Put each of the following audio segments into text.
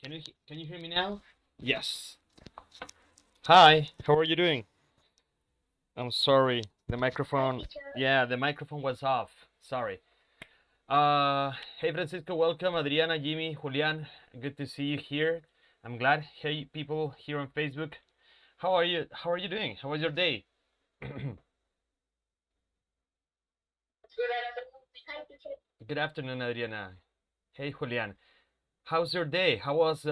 Can you hear me now? Yes. Hi, how are you doing? I'm sorry. The microphone. Yeah, the microphone was off. Sorry. Hey Francisco, welcome. Adriana, Jimmy, Julian, good to see you here. I'm glad. Hey people here on Facebook. How are you? How are you doing? How was your day? Good afternoon, Adriana. Hey Julian. How's your day? How was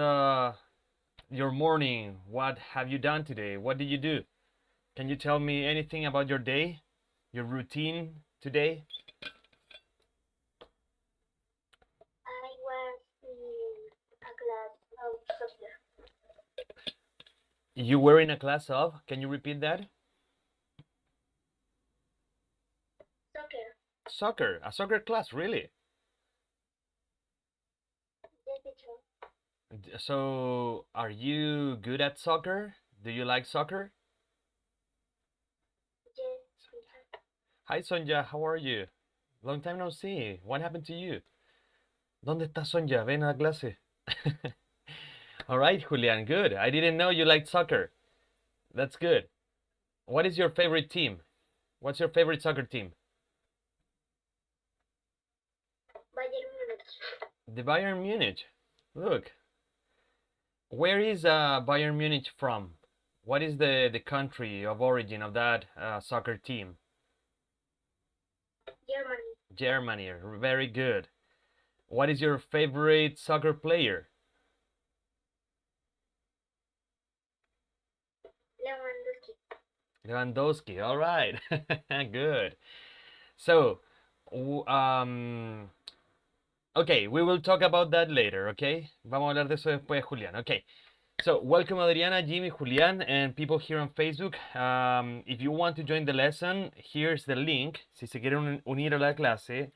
your morning? What have you done today? What did you do? Can you tell me anything about your day? Your routine today? You were in a class of? Can you repeat that? Soccer. A soccer class, really? So, are you good at soccer? Do you like soccer? Hi, Sonja. How are you? Long time no see. What happened to you? ¿Dónde está Sonja? Ven a la clase. All right, Julian. Good. I didn't know you liked soccer. That's good. What is your favorite team? What's your favorite soccer team? The Bayern Munich. Look, where is Bayern Munich from? What is the country of origin of that soccer team? Germany. Very good. What is your favorite soccer player? Lewandowski. All right. Good. So, okay, we will talk about that later, okay? Vamos a hablar de eso después, Julián. Okay. So, welcome Adriana, Jimmy, Julián, and people here on Facebook. If you want to join the lesson, here's the link. Si se quieren unir a la clase,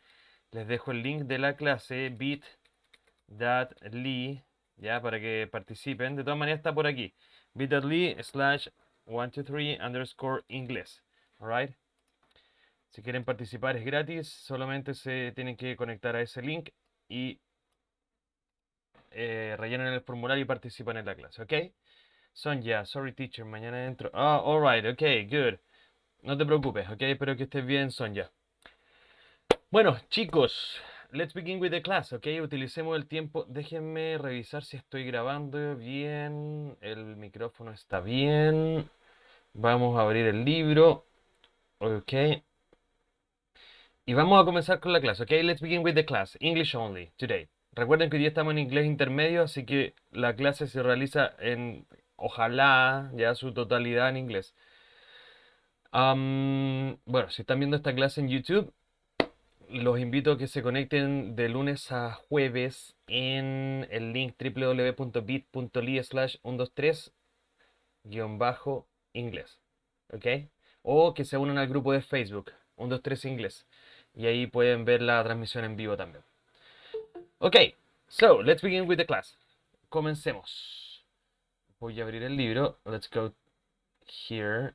les dejo el link de la clase bit.ly, ya, para que participen. De todas maneras está por aquí. bit.ly/123_inglés. Alright. Si quieren participar es gratis, solamente se tienen que conectar a ese link y rellenan el formulario y participan en la clase, ¿ok? Sonja, sorry teacher, mañana entro. Ah, alright, ok, good. No te preocupes, ok, espero que estés bien, Sonja. Bueno, chicos, let's begin with the class, ok, utilicemos el tiempo. Déjenme revisar si estoy grabando bien, el micrófono está bien. Vamos a abrir el libro, ok. Y vamos a comenzar con la clase, ok, let's begin with the class, English only, today. Recuerden que hoy día estamos en inglés intermedio, así que la clase se realiza en, ojalá, ya su totalidad en inglés. Bueno, si están viendo esta clase en YouTube, los invito a que se conecten de lunes a jueves en el link www.bit.ly/123-inglés. ¿Ok? O que se unan al grupo de Facebook, 123 Inglés. Y ahí pueden ver la transmisión en vivo también. Ok, so let's begin with the class. Comencemos. Voy a abrir el libro. Let's go here.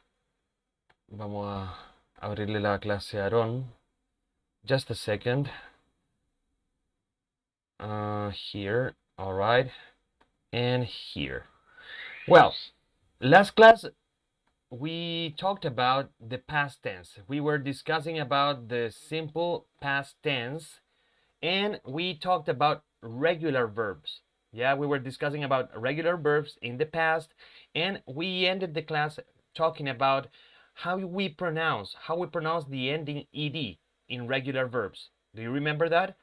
Vamos a abrirle la clase a Aaron. Just a second. Here. All right. And here. Well, last class we talked about the past tense. We were discussing about the simple past tense and we talked about regular verbs. Yeah, we were discussing about regular verbs in the past and we ended the class talking about how we pronounce the ending ed in regular verbs. Do you remember that?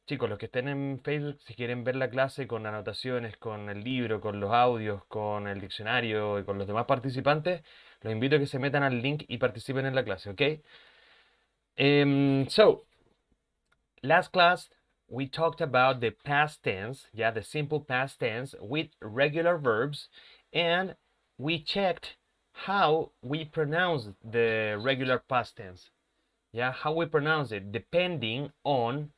Chicos, los que estén en Facebook, si quieren ver la clase con anotaciones, con el libro, con los audios, con el diccionario y con los demás participantes, los invito a que se metan al link y participen en la clase, ¿ok? So, last class we talked about the past tense, yeah, the simple past tense with regular verbs, and we checked how we pronounce the regular past tense, yeah, how we pronounce it depending on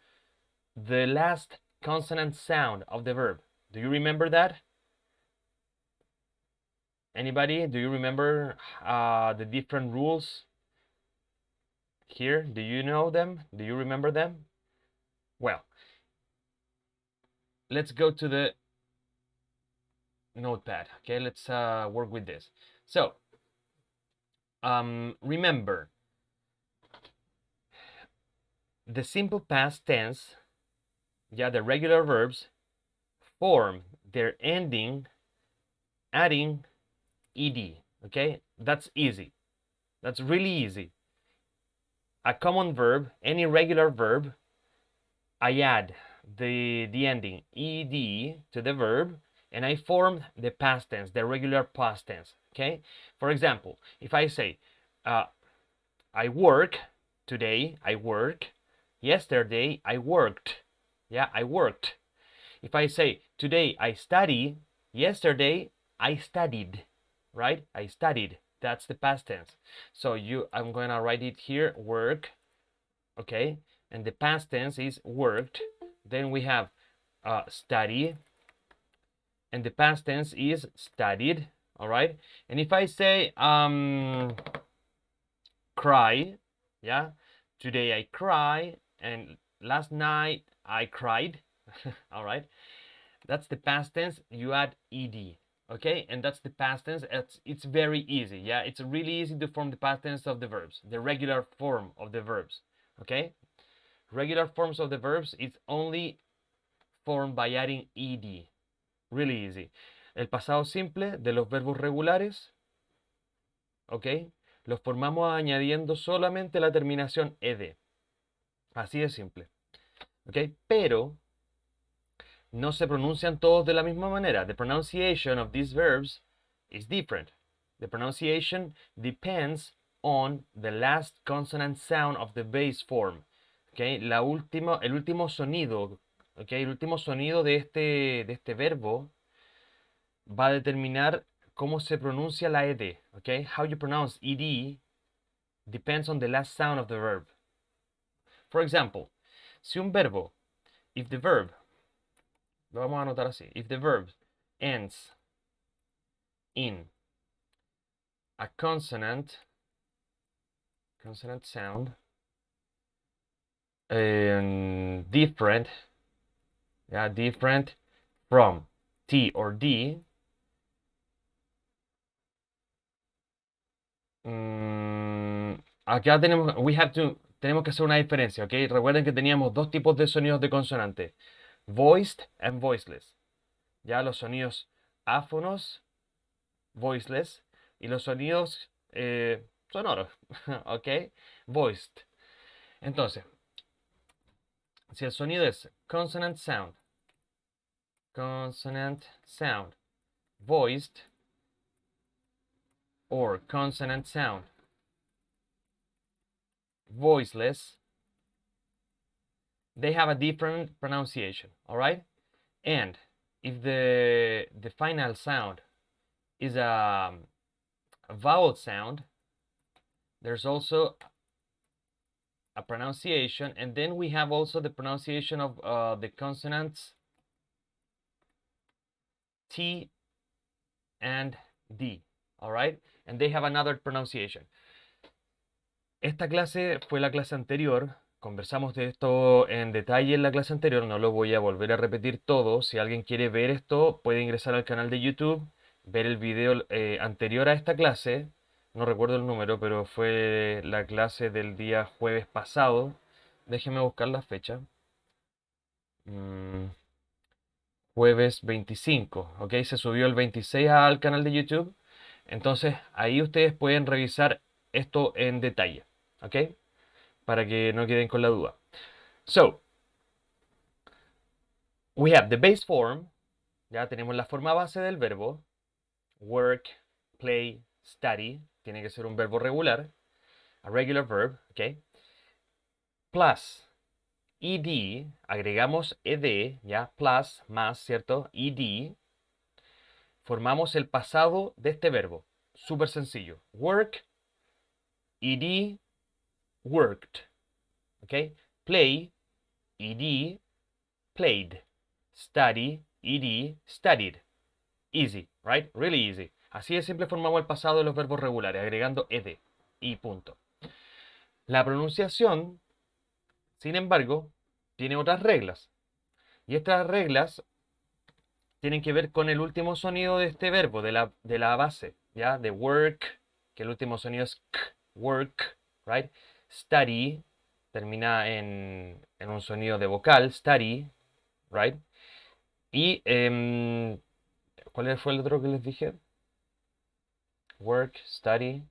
the last consonant sound of the verb. Do you remember that? Anybody? Do you remember the different rules here? Do you know them? Do you remember them? Well, let's go to the notepad. Okay, let's work with this. So, remember, the simple past tense, yeah, the regular verbs form their ending adding ed. Okay, that's easy. That's really easy. A common verb, any regular verb, I add the ending ed to the verb, and I form the past tense, the regular past tense. Okay, for example, if I say I work today, I work. Yesterday I worked. Yeah, I worked. If I say today I study, yesterday I studied, right? I studied. That's the past tense. So I'm going to write it here, work, okay? And the past tense is worked. Then we have study, and the past tense is studied, all right? And if I say cry, yeah, today I cry, and last night I cried, all right? That's the past tense. You add ed, okay? And that's the past tense. It's very easy, yeah? It's really easy to form the past tense of the verbs, the regular form of the verbs, okay? Regular forms of the verbs is only formed by adding ed. Really easy. El pasado simple de los verbos regulares, ok, los formamos añadiendo solamente la terminación ed. Así de simple, ok. Pero no se pronuncian todos de la misma manera. The pronunciation of these verbs is different. The pronunciation depends on the last consonant sound of the base form. Okay? El último sonido, okay? El último sonido de este verbo va a determinar cómo se pronuncia la ed. Okay? How you pronounce ed depends on the last sound of the verb. For example, si un verbo, if the verb, lo vamos a anotar así, if the verb ends in a consonant sound, different, yeah, different from T or D, acá tenemos, tenemos que hacer una diferencia, ¿ok? Recuerden que teníamos dos tipos de sonidos de consonante, voiced and voiceless. Ya los sonidos áfonos, voiceless, y los sonidos sonoros, ¿ok? Voiced. Entonces, si el sonido es consonant sound, voiced, or consonant sound, voiceless, they have a different pronunciation, all right? And if the final sound is a vowel sound, there's also a pronunciation, and then we have also the pronunciation of the consonants T and D, all right? And they have another pronunciation. Esta clase fue la clase anterior, conversamos de esto en detalle en la clase anterior, no lo voy a volver a repetir todo. Si alguien quiere ver esto, puede ingresar al canal de YouTube, ver el video anterior a esta clase, no recuerdo el número, pero fue la clase del día jueves pasado. Déjeme buscar la fecha. Jueves 25, ¿ok? Se subió el 26 al canal de YouTube. Entonces ahí ustedes pueden revisar esto en detalle, ¿ok? Para que no queden con la duda. So, we have the base form. Ya tenemos la forma base del verbo. Work, play, study. Tiene que ser un verbo regular. A regular verb, ¿ok? Plus ed, agregamos ed, ya, plus, más, ¿cierto? Ed. Formamos el pasado de este verbo. Súper sencillo. Work, ed, worked. ¿Ok? Play, ed, played. Study, ed, studied. Easy, right? Really easy. Así de simple formamos el pasado de los verbos regulares, agregando ed y punto. La pronunciación, sin embargo, tiene otras reglas. Y estas reglas tienen que ver con el último sonido de este verbo, de la base, ¿ya? De work, que el último sonido es k, work, right? Study, termina en un sonido de vocal, study, right? Y, ¿cuál fue el otro que les dije? Work, study,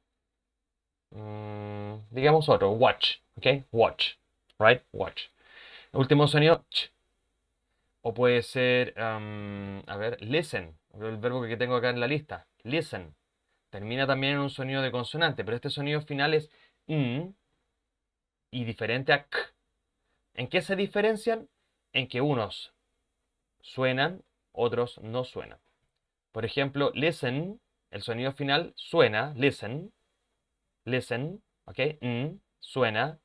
digamos otro, watch, ¿ok? Watch, right? Watch. El último sonido, ch. O puede ser, a ver, listen, el verbo que tengo acá en la lista, listen. Termina también en un sonido de consonante, pero este sonido final es n y diferente a k. ¿En qué se diferencian? En que unos suenan, otros no suenan. Por ejemplo, listen, el sonido final suena, listen, listen, ¿ok? N, suena.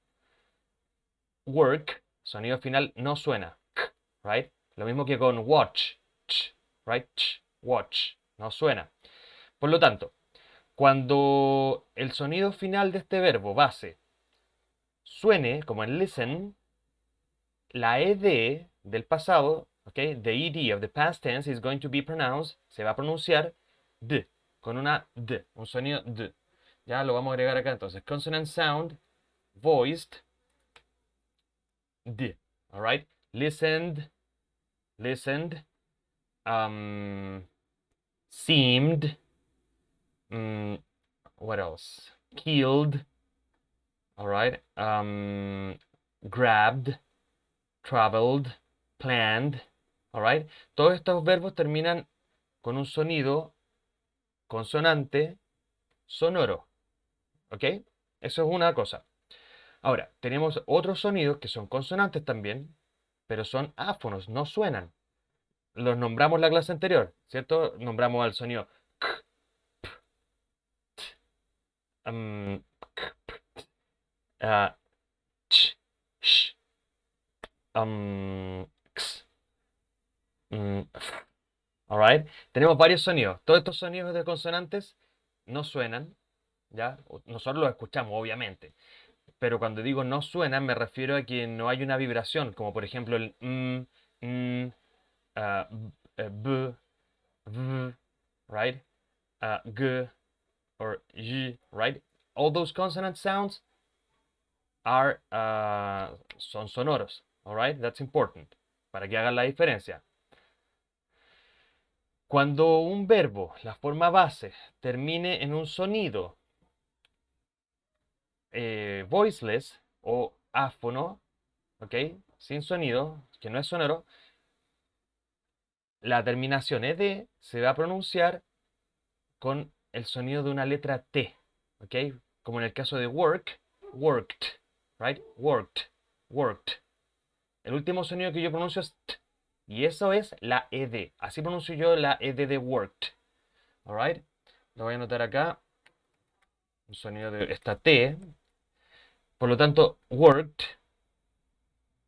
Work, sonido final no suena, k, right? Lo mismo que con watch, ch, right? Ch, watch, no suena. Por lo tanto, cuando el sonido final de este verbo base suene, como en listen, la ed del pasado, okay, the ed of the past tense is going to be pronounced, se va a pronunciar d, con una d, un sonido d. Ya lo vamos a agregar acá entonces. Consonant sound, voiced, d. All right? Listened, listened, seemed, what else? Killed, all right? Grabbed, traveled, planned, all right? Todos estos verbos terminan con un sonido consonante sonoro, ¿ok? Eso es una cosa. Ahora, tenemos otros sonidos que son consonantes también, pero son áfonos, no suenan. Los nombramos la clase anterior, ¿cierto? Nombramos al sonido k, um, uh, ch, sh, x, f. Alright. Tenemos varios sonidos. Todos estos sonidos de consonantes no suenan, ¿ya? Nosotros los escuchamos, obviamente. Pero cuando digo no suenan, me refiero a que no hay una vibración, como por ejemplo el b, v, right? G or y, right? All those consonant sounds are son sonoros, alright? That's important para que hagan la diferencia. Cuando un verbo, la forma base, termine en un sonido voiceless o áfono, ¿ok? Sin sonido, que no es sonoro, la terminación ed se va a pronunciar con el sonido de una letra T, ¿ok? Como en el caso de work, worked, right? Worked, worked. El último sonido que yo pronuncio es T, y eso es la ed. Así pronuncio yo la ed de worked, alright? Lo voy a anotar acá, un sonido de esta T. Por lo tanto, worked,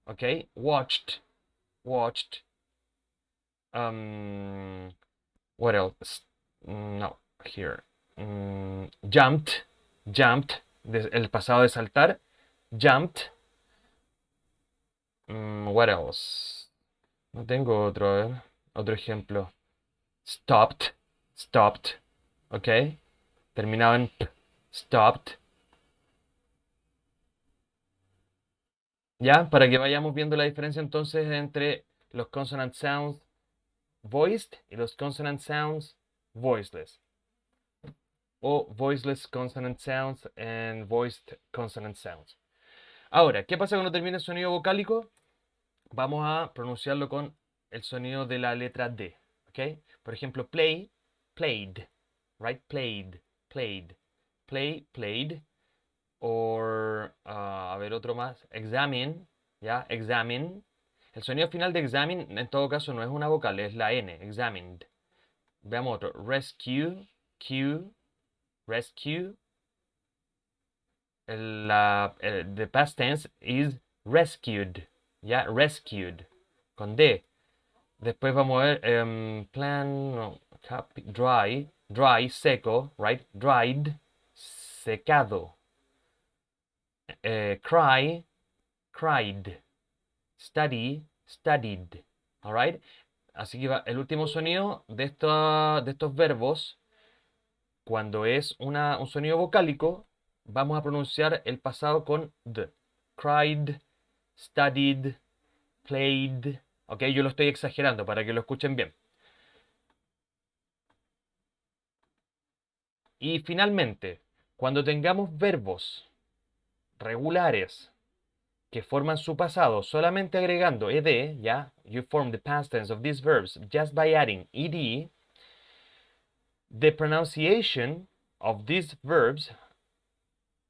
¿ok? Watched, watched. What else? No, here. Jumped, jumped, el pasado de saltar. Jumped. What else? No tengo otro, a ver. Otro ejemplo. Stopped, stopped. ¿Ok? Terminado en p. Stopped. ¿Ya? Para que vayamos viendo la diferencia entonces entre los consonant sounds voiced y los consonant sounds voiceless. O voiceless consonant sounds and voiced consonant sounds. Ahora, ¿qué pasa cuando termina el sonido vocálico? Vamos a pronunciarlo con el sonido de la letra D. ¿Ok? Por ejemplo, play, played. Right? Played, played. Play, played. O, a ver, otro más. Examine, ¿ya? Examine. El sonido final de examine, en todo caso, no es una vocal, es la N. Examined. Veamos otro. Rescue, Q, rescue. The past tense is rescued. ¿Ya? Rescued. Con D. Después vamos a ver plan, no, dry, dry, seco, right? Dried, secado. Cry, cried. Study, studied. All right? Así que el último sonido de estos verbos, cuando es un sonido vocálico, vamos a pronunciar el pasado con d. Cried, studied, played. Ok, yo lo estoy exagerando para que lo escuchen bien. Y finalmente, cuando tengamos verbos regulares que forman su pasado solamente agregando ed, ya, you form the past tense of these verbs just by adding ed, the pronunciation of these verbs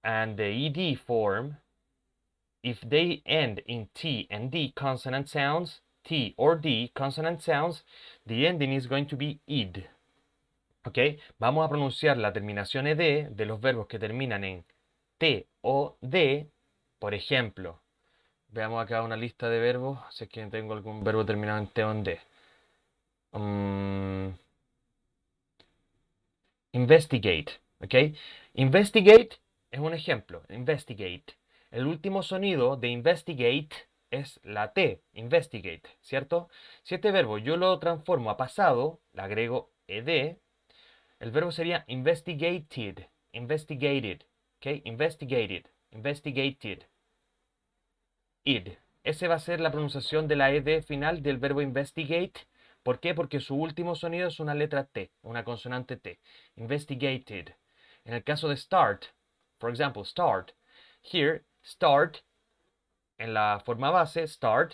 and the ed form, if they end in t and d consonant sounds, t or d consonant sounds, the ending is going to be id. ¿Ok? Vamos a pronunciar la terminación ed de los verbos que terminan en t o d. Por ejemplo, veamos acá una lista de verbos, si es que tengo algún verbo terminado en t o en d. Investigate, ¿ok? Investigate es un ejemplo, investigate. El último sonido de investigate es la T, investigate, ¿cierto? Si este verbo yo lo transformo a pasado, le agrego ed, el verbo sería investigated, investigated, ¿ok? Investigated, investigated, id. Ese va a ser la pronunciación de la ed final del verbo investigate. ¿Por qué? Porque su último sonido es una letra T, una consonante T. Investigated. En el caso de start, por ejemplo, start. Here, start, en la forma base, start,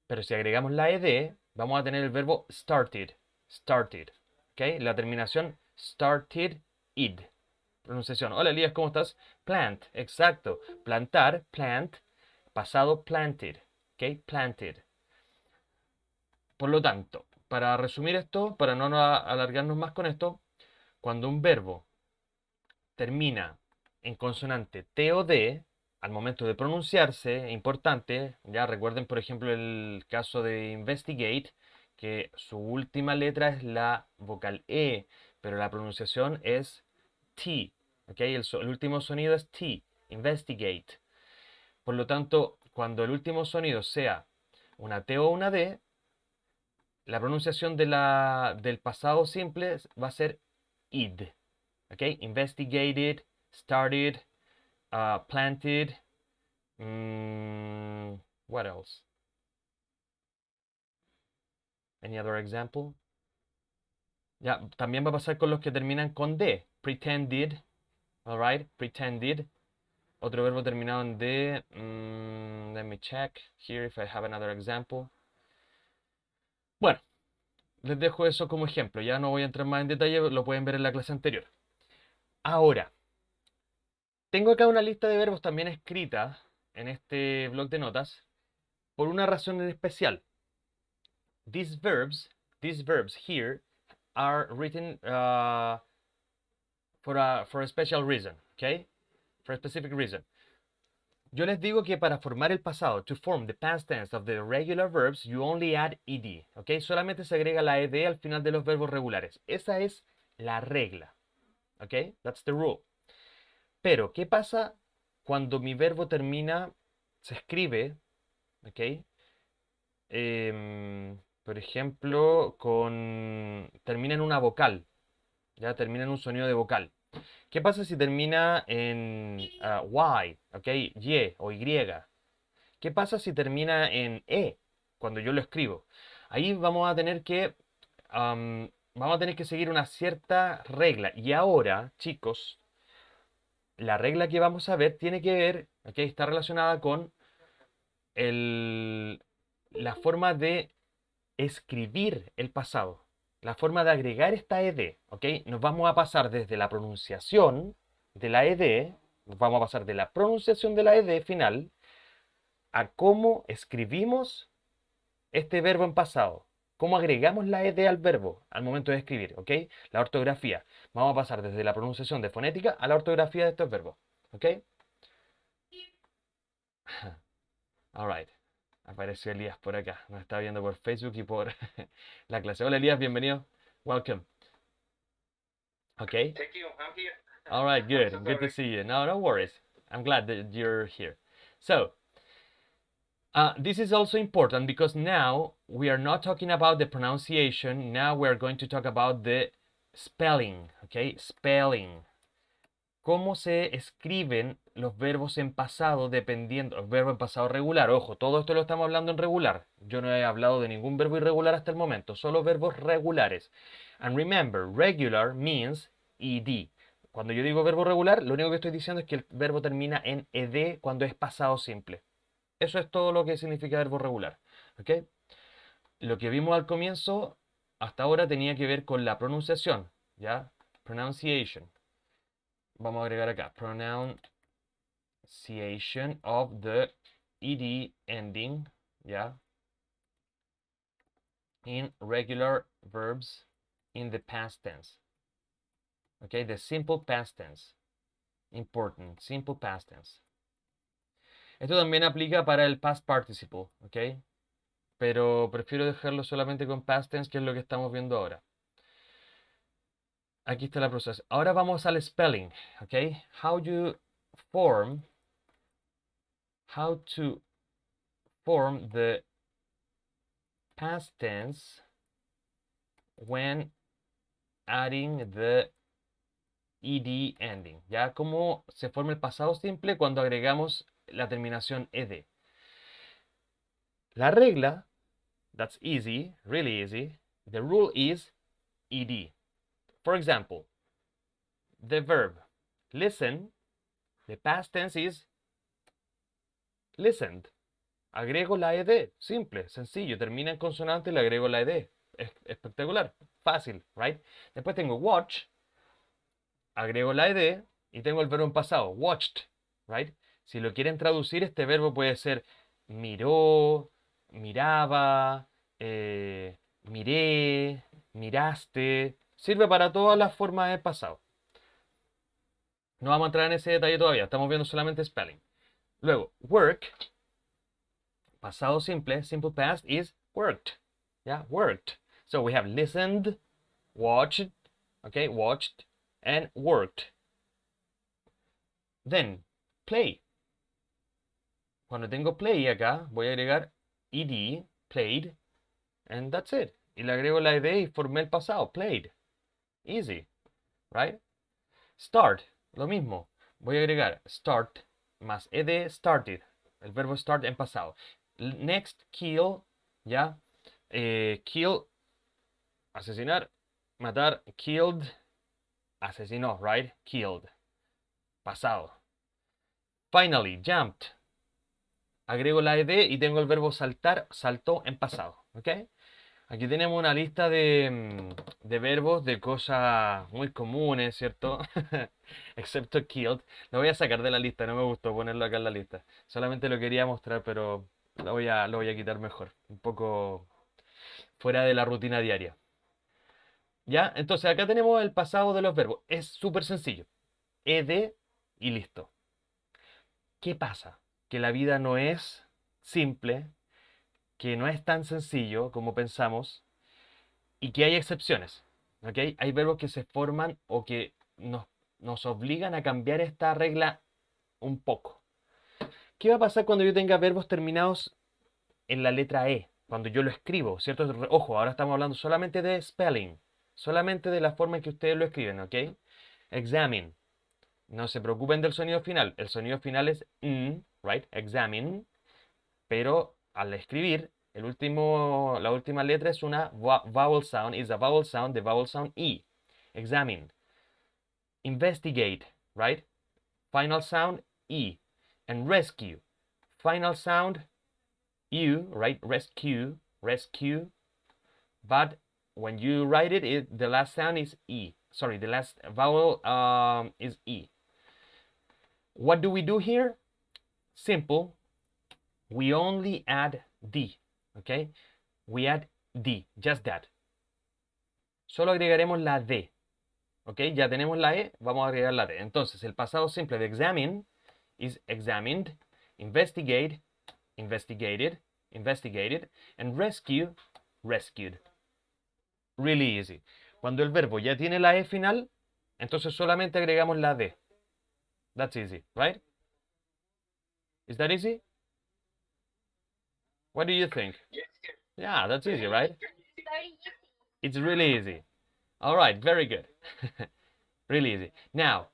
pero si agregamos la ed, vamos a tener el verbo started, started. ¿Ok? La terminación started, id. Pronunciación. Hola Elías, ¿cómo estás? Plant, exacto. Plantar, plant. Pasado, planted. ¿Ok? Planted. Por lo tanto, para resumir esto, para no alargarnos más con esto, cuando un verbo termina en consonante T o D, al momento de pronunciarse, importante, ya recuerden por ejemplo el caso de investigate, que su última letra es la vocal E, pero la pronunciación es T, ¿ok? El último sonido es T, investigate. Por lo tanto, cuando el último sonido sea una T o una D, la pronunciación del pasado simple va a ser id. ¿Ok? Investigated, started, planted. What else? Any other example? Ya, también va a pasar con los que terminan con D. Pretended. Alright, pretended. Otro verbo terminado en D. Let me check here if I have another example. Bueno, les dejo eso como ejemplo. Ya no voy a entrar más en detalle, lo pueden ver en la clase anterior. Ahora, tengo acá una lista de verbos también escrita en este bloc de notas por una razón en especial. These verbs here are written for a special reason, okay? For a specific reason. Yo les digo que para formar el pasado, to form the past tense of the regular verbs, you only add ed, ¿ok? Solamente se agrega la ed al final de los verbos regulares. Esa es la regla, ¿ok? That's the rule. Pero, ¿qué pasa cuando mi verbo termina, se escribe, ¿ok? Por ejemplo, termina en una vocal, ya termina en un sonido de vocal. ¿Qué pasa si termina en Y, ¿ok? Y o Y? ¿Qué pasa si termina en E cuando yo lo escribo? Ahí vamos a tener que seguir una cierta regla. Y ahora, chicos, la regla que vamos a ver tiene que ver, ¿ok? Está relacionada con la forma de escribir el pasado, la forma de agregar esta ed, ¿ok? Nos vamos a pasar desde la pronunciación de la ed, nos vamos a pasar de la pronunciación de la ed final a cómo escribimos este verbo en pasado, cómo agregamos la ed al verbo al momento de escribir, ¿ok? La ortografía. Vamos a pasar desde la pronunciación de fonética a la ortografía de estos verbos, ¿ok? Alright. Apareció Elías por acá. Nos está viendo por Facebook y por la clase. Hola Elías, bienvenido. Welcome. Okay. Thank you. I'm here. All right, good. So Good to sorry. see you. No, no worries. I'm glad that you're here. So, This is also important because now we are not talking about the pronunciation. Now we are going to talk about the spelling, okay? Spelling. Cómo se escriben los verbos en pasado dependiendo, el verbo en pasado regular. Ojo, todo esto lo estamos hablando en regular. Yo no he hablado de ningún verbo irregular hasta el momento, solo verbos regulares. And remember, regular means ed. Cuando yo digo verbo regular, lo único que estoy diciendo es que el verbo termina en ed cuando es pasado simple. Eso es todo lo que significa verbo regular. ¿Ok? Lo que vimos al comienzo, hasta ahora tenía que ver con la pronunciación. ¿Ya? Pronunciation. Vamos a agregar acá. Pronunciation of the ed ending. ¿Ya? In regular verbs in the past tense. ¿Ok? The simple past tense. Important. Simple past tense. Esto también aplica para el past participle. ¿Ok? Pero prefiero dejarlo solamente con past tense, que es lo que estamos viendo ahora. Aquí está la proceso. Ahora vamos al spelling, ¿ok? How to form the past tense when adding the ed ending. ¿Ya? ¿Cómo se forma el pasado simple cuando agregamos la terminación ed? La regla, that's easy, really easy. The rule is ed. For example, the verb listen, the past tense is listened. Agrego la ed, simple, sencillo, termina en consonante y le agrego la ed. Espectacular, fácil, right? Después tengo watch, agrego la ed y tengo el verbo en pasado, watched, right? Si lo quieren traducir, este verbo puede ser miró, miraba, miré, miraste. Sirve para todas las formas de pasado. No vamos a entrar en ese detalle todavía, estamos viendo solamente spelling. Luego, work, pasado simple, simple past is worked. Yeah, worked. So we have listened, watched, okay, watched, and worked. Then, play. Cuando tengo play acá, voy a agregar ed, played, and that's it. Y le agrego la ed y formé el pasado, played. Easy, right? Start, lo mismo. Voy a agregar start más ed, started. El verbo start en pasado. Next, kill, ¿ya? Kill, asesinar, matar, killed, asesinó, right? Killed, pasado. Finally, jumped. Agrego la ed y tengo el verbo saltar, saltó en pasado, ¿ok? Aquí tenemos una lista de verbos de cosas muy comunes, ¿cierto? Excepto killed. Lo voy a sacar de la lista, no me gustó ponerlo acá en la lista. Solamente lo quería mostrar, pero lo voy a quitar mejor. Un poco fuera de la rutina diaria. ¿Ya? Entonces acá tenemos el pasado de los verbos. Es súper sencillo. Ed y listo. ¿Qué pasa? Que la vida no es simple, que no es tan sencillo como pensamos y que hay excepciones. ¿Ok? Hay verbos que se forman o que nos obligan a cambiar esta regla un poco. ¿Qué va a pasar cuando yo tenga verbos terminados en la letra E? Cuando yo lo escribo, ¿cierto? Ojo, ahora estamos hablando solamente de spelling, solamente de la forma en que ustedes lo escriben, ¿ok? Examine. No se preocupen del sonido final. El sonido final es n, right? Examine. Pero al escribir, la última letra es una vowel sound, is a vowel sound, the vowel sound E. Examine. Investigate, right? Final sound E. And rescue. Final sound U, right? Rescue, rescue. But when you write it, the last sound is E. Sorry, the last vowel is E. What do we do here? Simple. We only add D, okay? We add D, just that. Solo agregaremos la D, ¿ok? Ya tenemos la E, vamos a agregar la D. Entonces, el pasado simple de examine is examined, investigate, investigated, investigated, and rescue, rescued. Really easy. Cuando el verbo ya tiene la E final, entonces solamente agregamos la D. That's easy, right? Is that easy? What do you think? Yeah, that's easy, right? It's really easy. All right, very good. Really easy. Now,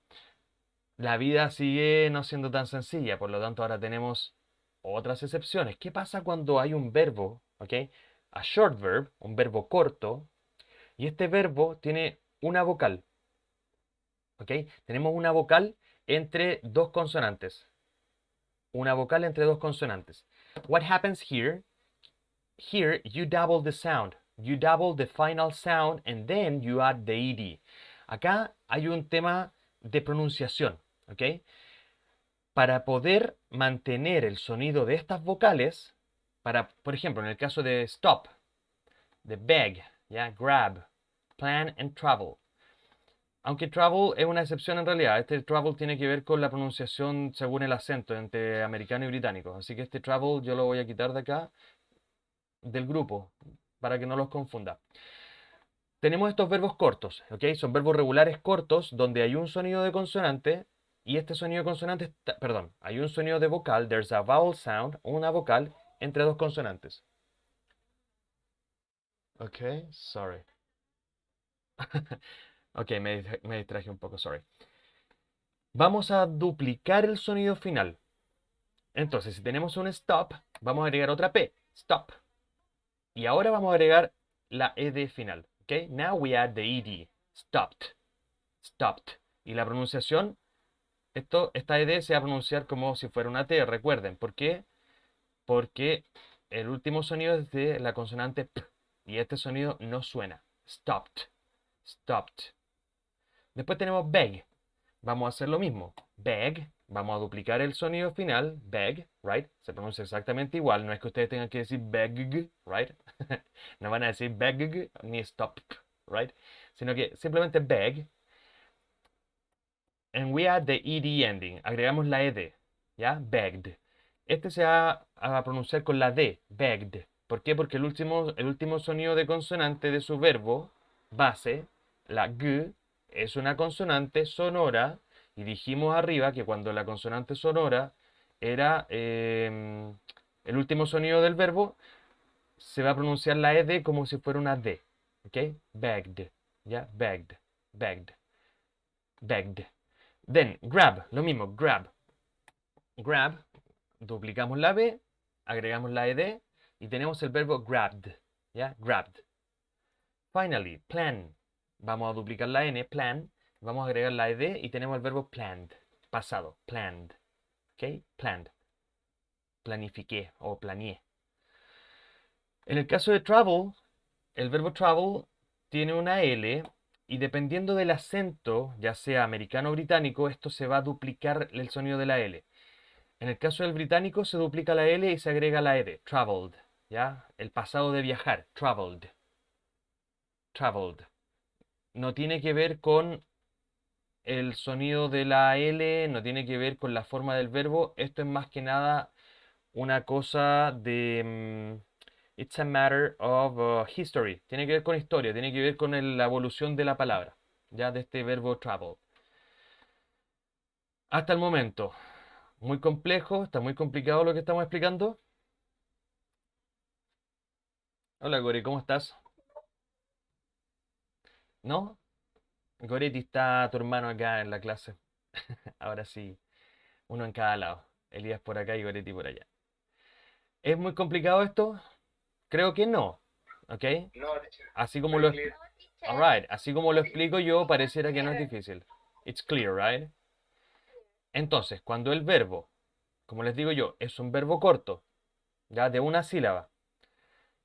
la vida sigue no siendo tan sencilla, por lo tanto ahora tenemos otras excepciones. ¿Qué pasa cuando hay un verbo, ok? A short verb, un verbo corto, y este verbo tiene una vocal, ok? Tenemos una vocal entre dos consonantes. Una vocal entre dos consonantes. What happens here? Here you double the sound. You double the final sound and then you add the ed. Acá hay un tema de pronunciación, ¿ok? Para poder mantener el sonido de estas vocales, por ejemplo, en el caso de stop, de beg, ¿ya? Grab, plan and travel. Aunque travel es una excepción en realidad. Este travel tiene que ver con la pronunciación según el acento entre americano y británico. Así que este travel yo lo voy a quitar de acá, del grupo, para que no los confunda. Tenemos estos verbos cortos, ¿ok? Son verbos regulares cortos donde hay un sonido de consonante y este sonido de consonante, perdón, hay un sonido de vocal, there's a vowel sound, una vocal entre dos consonantes. Ok, sorry. Ok, me distraje un poco, sorry. Vamos a duplicar el sonido final. Entonces, si tenemos un stop, vamos a agregar otra P, stop. Y ahora vamos a agregar la ed final, ¿ok? Now we add the ed, stopped, stopped. Y la pronunciación, esta ed se va a pronunciar como si fuera una T, recuerden. ¿Por qué? Porque el último sonido es de la consonante P y este sonido no suena. Stopped, stopped. Después tenemos beg. Vamos a hacer lo mismo. Beg. Vamos a duplicar el sonido final. Beg, right? Se pronuncia exactamente igual. No es que ustedes tengan que decir beg, right? No van a decir beg ni stop, right? Sino que simplemente beg. And we add the ed ending. Agregamos la ed. ¿Ya? Begged. Este se va a pronunciar con la D. Begged. ¿Por qué? Porque el último sonido de consonante de su verbo base, la G, es una consonante sonora. Y dijimos arriba que cuando la consonante sonora era el último sonido del verbo, se va a pronunciar la ed como si fuera una D. ¿Ok? Begged. ¿Ya? Begged. Begged. Begged. Then, grab, lo mismo, grab. Grab, duplicamos la B, agregamos la ed y tenemos el verbo grabbed, ¿ya? Grabbed. Finally, plan. Vamos a duplicar la n, plan. Vamos a agregar la ed y tenemos el verbo planned, pasado, planned. ¿Ok? Planned. Planifiqué o planeé. En el caso de travel, el verbo travel tiene una L y dependiendo del acento, ya sea americano o británico, esto se va a duplicar el sonido de la L. En el caso del británico se duplica la L y se agrega la ed, traveled, ¿ya? El pasado de viajar, traveled, traveled. No tiene que ver con el sonido de la L, no tiene que ver con la forma del verbo. Esto es más que nada una cosa de... it's a matter of history. Tiene que ver con historia, tiene que ver con la evolución de la palabra, ya de este verbo travel. Hasta el momento, muy complejo, está muy complicado lo que estamos explicando. Hola Gori, ¿cómo estás? ¿No? Goretti, está tu hermano acá en la clase. Ahora sí, uno en cada lado. Elías por acá y Goretti por allá. ¿Es muy complicado esto? Creo que no. ¿Ok? Así como lo, alright, así como lo explico yo, pareciera que no es difícil. It's clear, right? Entonces, cuando el verbo, como les digo yo, es un verbo corto, ya de una sílaba,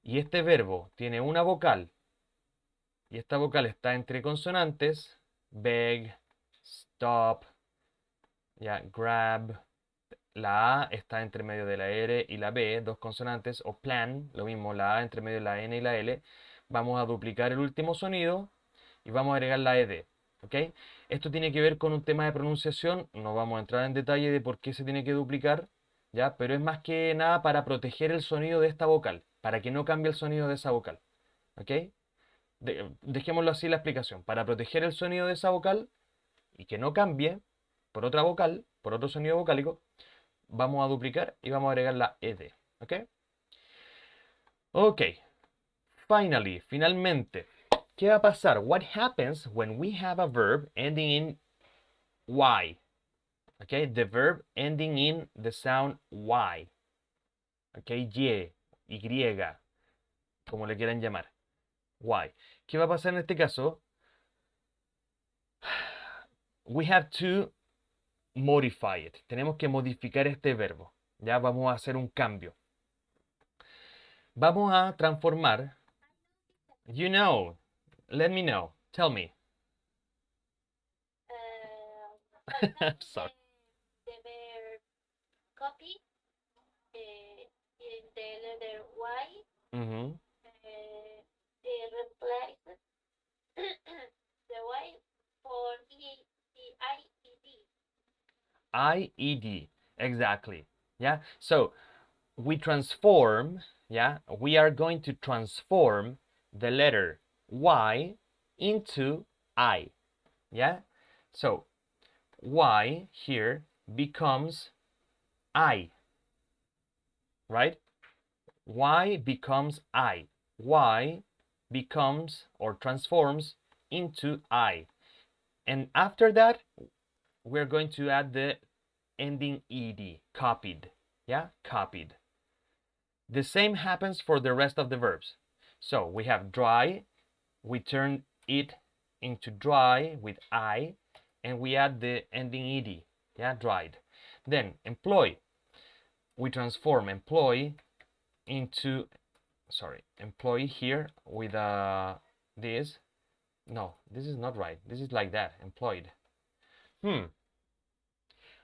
y este verbo tiene una vocal, y esta vocal está entre consonantes, beg, stop, ya, grab, la A está entre medio de la R y la B, dos consonantes, o plan, lo mismo, la A entre medio de la N y la L. Vamos a duplicar el último sonido y vamos a agregar la ed. ¿Ok? Esto tiene que ver con un tema de pronunciación, no vamos a entrar en detalle de por qué se tiene que duplicar, ¿ya? Pero es más que nada para proteger el sonido de esta vocal, para que no cambie el sonido de esa vocal. ¿Ok? Dejémoslo así la explicación. Para proteger el sonido de esa vocal y que no cambie por otra vocal, por otro sonido vocálico, vamos a duplicar y vamos a agregar la ed. ¿Ok? Okay, finalmente, ¿qué va a pasar? What happens when we have a verb ending in Y? Okay, the verb ending in the sound Y. Okay, Y, como le quieran llamar. Y. ¿Qué va a pasar en este caso? We have to modify it. Tenemos que modificar este verbo. Ya vamos a hacer un cambio. Vamos a transformar. You know. Let me know. Tell me. I'm sorry. The verb copy in the letter Y Mhm. it replaces the Y for IED. Exactly. Yeah. So we transform. Yeah. We are going to transform the letter Y into I. Yeah. So Y here becomes I. Right? Y becomes I. Y becomes or transforms into I. And after that, we're going to add the ending ed, copied. Yeah, copied. The same happens for the rest of the verbs. So we have dry, we turn it into dry with I, and we add the ending ed. Yeah, dried. Then employ, we transform employ into, sorry, employ here with this. No, this is not right. This is like that, employed.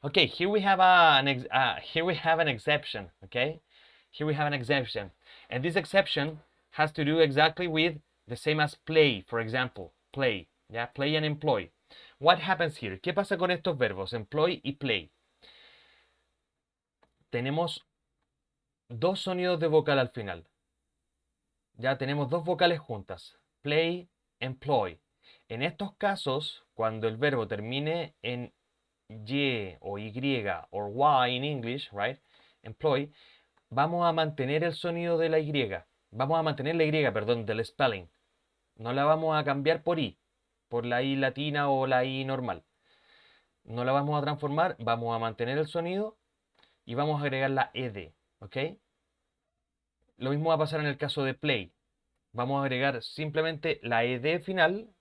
Okay, here we have an exception. Okay, here we have an exception, and this exception has to do exactly with the same as play. For example, play. Yeah, play and employ. What happens here? ¿Qué pasa con estos verbos, employ y play? Tenemos dos sonidos de vocal al final. Ya tenemos dos vocales juntas. Play, employ. En estos casos, cuando el verbo termine en y o y o y in English, right? Employ, vamos a mantener el sonido de la y. Vamos a mantener la y, perdón, del spelling. No la vamos a cambiar por la i latina o la i normal. No la vamos a transformar, vamos a mantener el sonido y vamos a agregar la ed, ¿ok? Lo mismo va a pasar en el caso de play. Vamos a agregar simplemente la ed final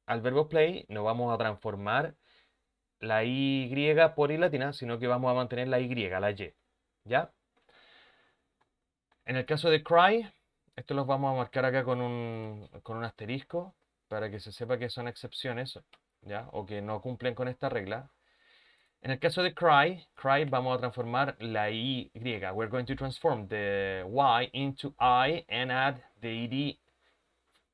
al verbo play, no vamos a transformar la y por i latina, sino que vamos a mantener la y, la y. ¿Ya? En el caso de cry, esto los vamos a marcar acá con un asterisco para que se sepa que son excepciones, ¿ya? O que no cumplen con esta regla. En el caso de cry vamos a transformar la y. We're going to transform the y into I and add the ed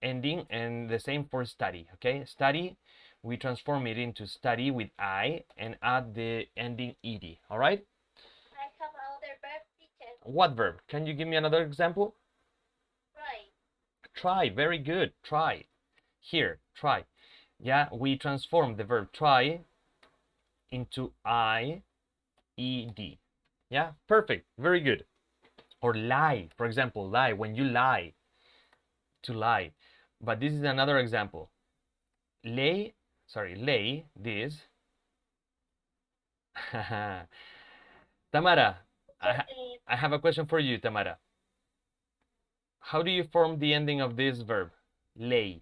ending, and the same for study, okay? Study, we transform it into study with I and add the ending ed, all right? I have another verb, teacher. What verb? Can you give me another example? Try. Try, very good, try. Here, try. Yeah, we transform the verb try into I, E, D. Yeah, perfect, very good. Or lie, for example, lie, when you lie, to lie. But this is another example. Lay, this. Tamara, I have a question for you, Tamara. How do you form the ending of this verb? Lay.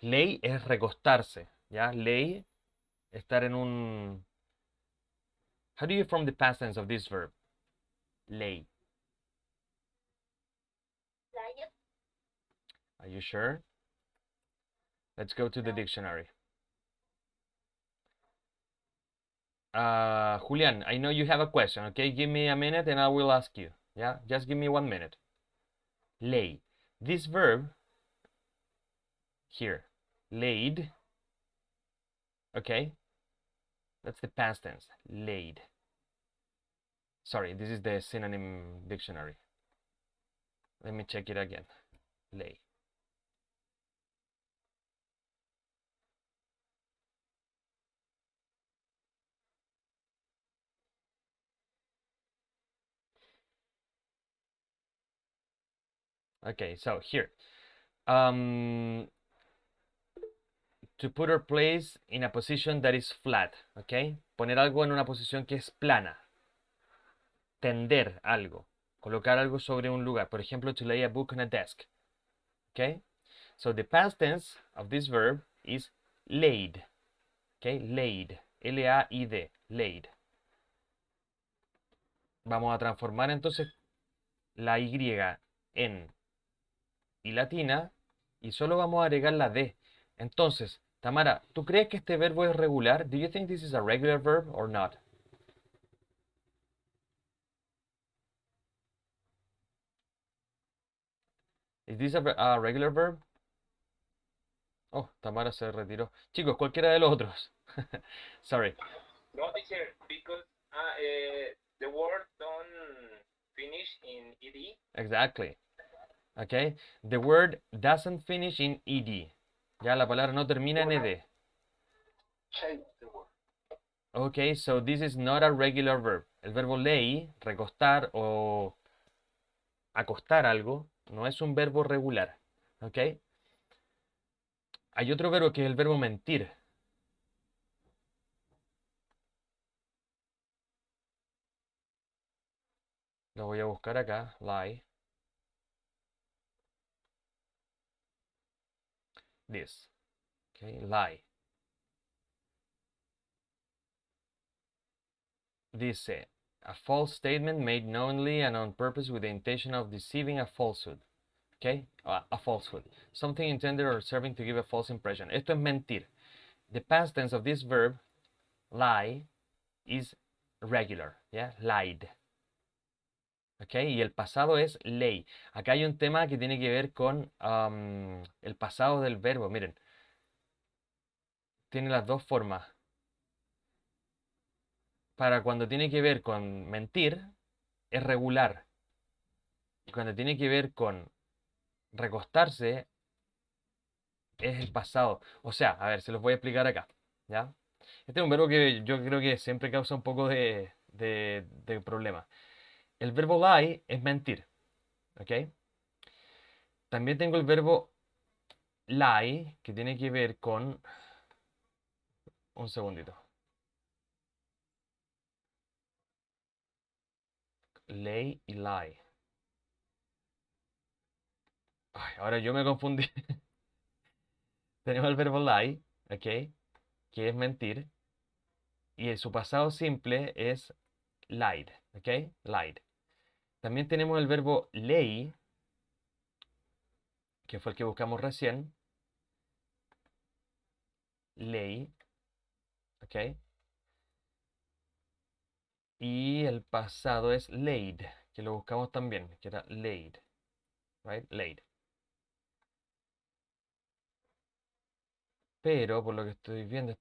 Lay es recostarse, ¿ya? Lay, estar en un... How do you form the past tense of this verb? Lay. Lion. Are you sure? Let's go to the dictionary. Julian, I know you have a question, okay? Give me a minute and I will ask you. Yeah, just give me 1 minute. Lay. This verb here, laid, okay? That's the past tense, laid. Sorry, this is the synonym dictionary. Let me check it again. Lay. Okay, so here. Um, to put or place in a position that is flat, okay? Poner algo en una posición que es plana. Tender algo. Colocar algo sobre un lugar. Por ejemplo, to lay a book on a desk. Okay? So the past tense of this verb is laid. Okay? Laid. L-A-I-D. Laid. Vamos a transformar entonces la Y en I latina y solo vamos a agregar la D. Entonces, Tamara, ¿tú crees que este verbo es regular? Do you think this is a regular verb or not? Is this a regular verb? Oh, Tamara se retiró. Chicos, cualquiera de los otros. Sorry. No, teacher, because the word don't finish in ed. Exactly. Okay. The word doesn't finish in ed. Ya la palabra no termina en ed. Change the word. Okay, so this is not a regular verb. El verbo lay, recostar o acostar algo, no es un verbo regular. Okay. Hay otro verbo que es el verbo mentir. Lo voy a buscar acá. Lie. This. Okay, lie. Dice, a false statement made knowingly and on purpose with the intention of deceiving a falsehood. Okay, a falsehood. Something intended or serving to give a false impression. Esto es mentir. The past tense of this verb, lie, is regular. Yeah, lied. Okay, y el pasado es lay. Acá hay un tema que tiene que ver con el pasado del verbo. Miren, tiene las dos formas. Para cuando tiene que ver con mentir, es regular. Y cuando tiene que ver con recostarse, es el pasado. O sea, a ver, se los voy a explicar acá. ¿Ya? Este es un verbo que yo creo que siempre causa un poco de problema. El verbo lie es mentir. ¿Ok? También tengo el verbo lie, que tiene que ver con... Un segundito. Lay y lie. Ay, ahora yo me confundí. Tenemos el verbo lie, ¿ok? Que es mentir. Y su pasado simple es lied, ¿ok? Lied. También tenemos el verbo lay, que fue el que buscamos recién. Lay, ¿ok? Y el pasado es laid, que lo buscamos también, que era laid, right? Laid. Pero por lo que estoy viendo,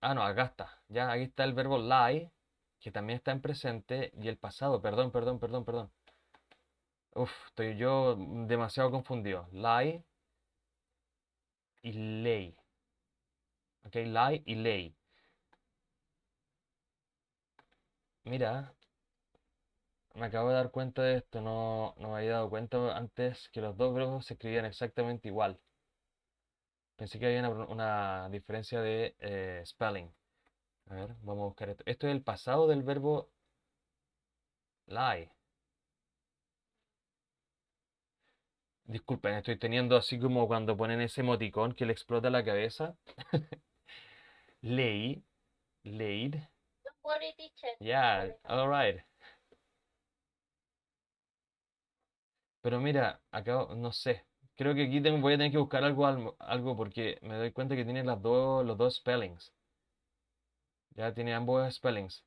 ah, no, acá está. Ya, aquí está el verbo lie, que también está en presente, y el pasado, perdón. Uf, estoy yo demasiado confundido. Lie y lay. Ok, lie y lay. Mira, me acabo de dar cuenta de esto, no me había dado cuenta antes que los dos verbos se escribían exactamente igual. Pensé que había una diferencia de spelling. A ver, vamos a buscar esto. Esto es el pasado del verbo lie. Disculpen, estoy teniendo así como cuando ponen ese emoticón que le explota la cabeza. Lay, laid. Don't worry, teacher. Yeah, alright. Pero mira, acá no sé. Creo que aquí voy a tener que buscar algo porque me doy cuenta que tiene los dos spellings. Ya tiene ambos spellings.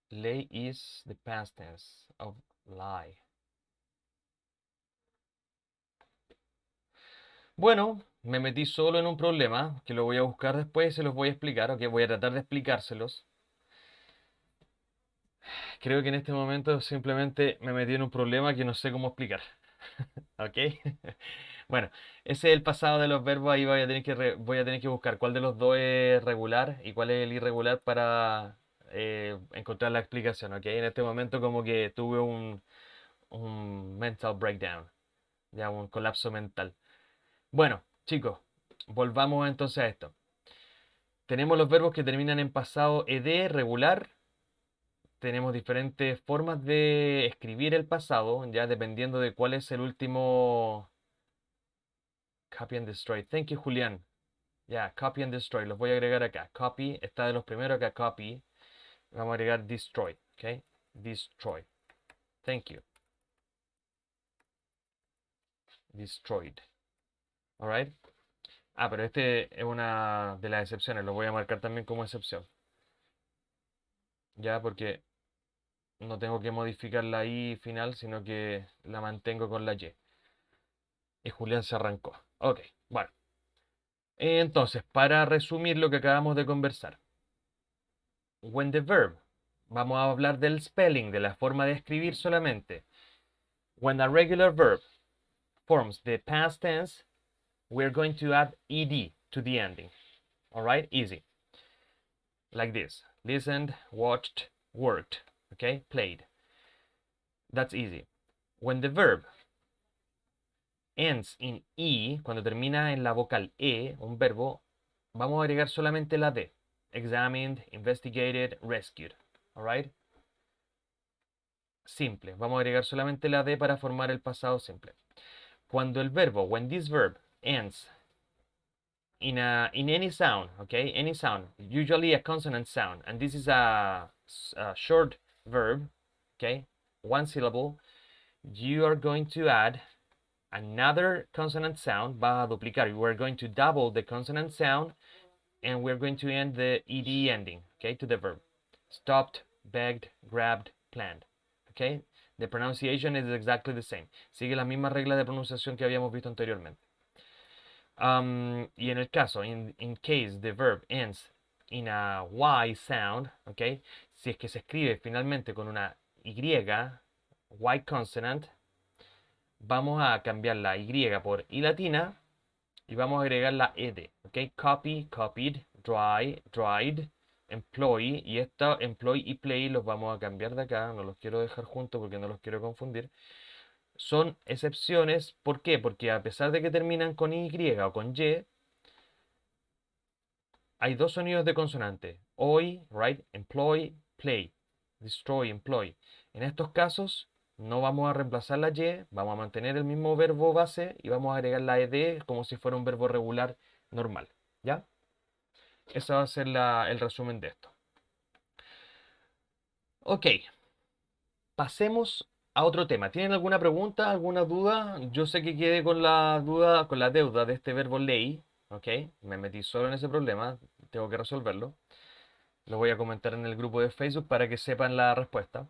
Lay is the past tense of lie. Bueno, me metí solo en un problema que lo voy a buscar después y se los voy a explicar, ok, voy a tratar de explicárselos. Creo que en este momento simplemente me metí en un problema que no sé cómo explicar, ok. Bueno, ese es el pasado de los verbos, ahí voy a tener que buscar cuál de los dos es regular y cuál es el irregular para encontrar la explicación, ¿ok? En este momento como que tuve un mental breakdown, ya un colapso mental. Bueno, chicos, volvamos entonces a esto. Tenemos los verbos que terminan en pasado ed regular. Tenemos diferentes formas de escribir el pasado, ya dependiendo de cuál es el último. Copy and destroy. Thank you, Julián. Ya, copy and destroy. Los voy a agregar acá. Copy está de los primeros acá. Copy. Vamos a agregar destroy. ¿Ok? Destroy. Thank you. Destroyed. Alright. Ah, pero este es una de las excepciones. Lo voy a marcar también como excepción. Ya, porque no tengo que modificar la I final, sino que la mantengo con la Y. Y Julián se arrancó. Ok, bueno. Entonces, para resumir lo que acabamos de conversar. When the verb. Vamos a hablar del spelling, de la forma de escribir solamente. When a regular verb forms the past tense, we're going to add ed to the ending. Alright, easy. Like this. Listened, watched, worked. Okay, played. That's easy. When the verb ends in e, cuando termina en la vocal e, un verbo, vamos a agregar solamente la d. Examined, investigated, rescued. Alright. Simple. Vamos a agregar solamente la d para formar el pasado simple. Cuando el verbo, when this verb ends in any sound, okay, any sound, usually a consonant sound, and this is a short verb, okay, one syllable, you are going to add another consonant sound, va a duplicar, we're going to double the consonant sound, and we're going to end the ed ending, okay, to the verb. Stopped, begged, grabbed, planned, okay. The pronunciation is exactly the same. Sigue la misma regla de pronunciación que habíamos visto anteriormente. Y en el caso, in case the verb ends in a Y sound, okay, si es que se escribe finalmente con una Y, Y consonant, vamos a cambiar la Y por I latina y vamos a agregar la ED, okay, copy, copied, dry, dried, employee, y esta employee y play los vamos a cambiar de acá, no los quiero dejar juntos porque no los quiero confundir. Son excepciones, ¿por qué? Porque a pesar de que terminan con Y o con Y, hay dos sonidos de consonante. Hoy, right, employ, play, destroy, employ. En estos casos no vamos a reemplazar la Y, vamos a mantener el mismo verbo base y vamos a agregar la ed como si fuera un verbo regular normal. ¿Ya? Ese va a ser el resumen de esto. Ok, pasemos a otro tema. ¿Tienen alguna pregunta, alguna duda? Yo sé que quedé con la duda, con la deuda de este verbo ley. Ok, me metí solo en ese problema, tengo que resolverlo. Lo voy a comentar en el grupo de Facebook para que sepan la respuesta.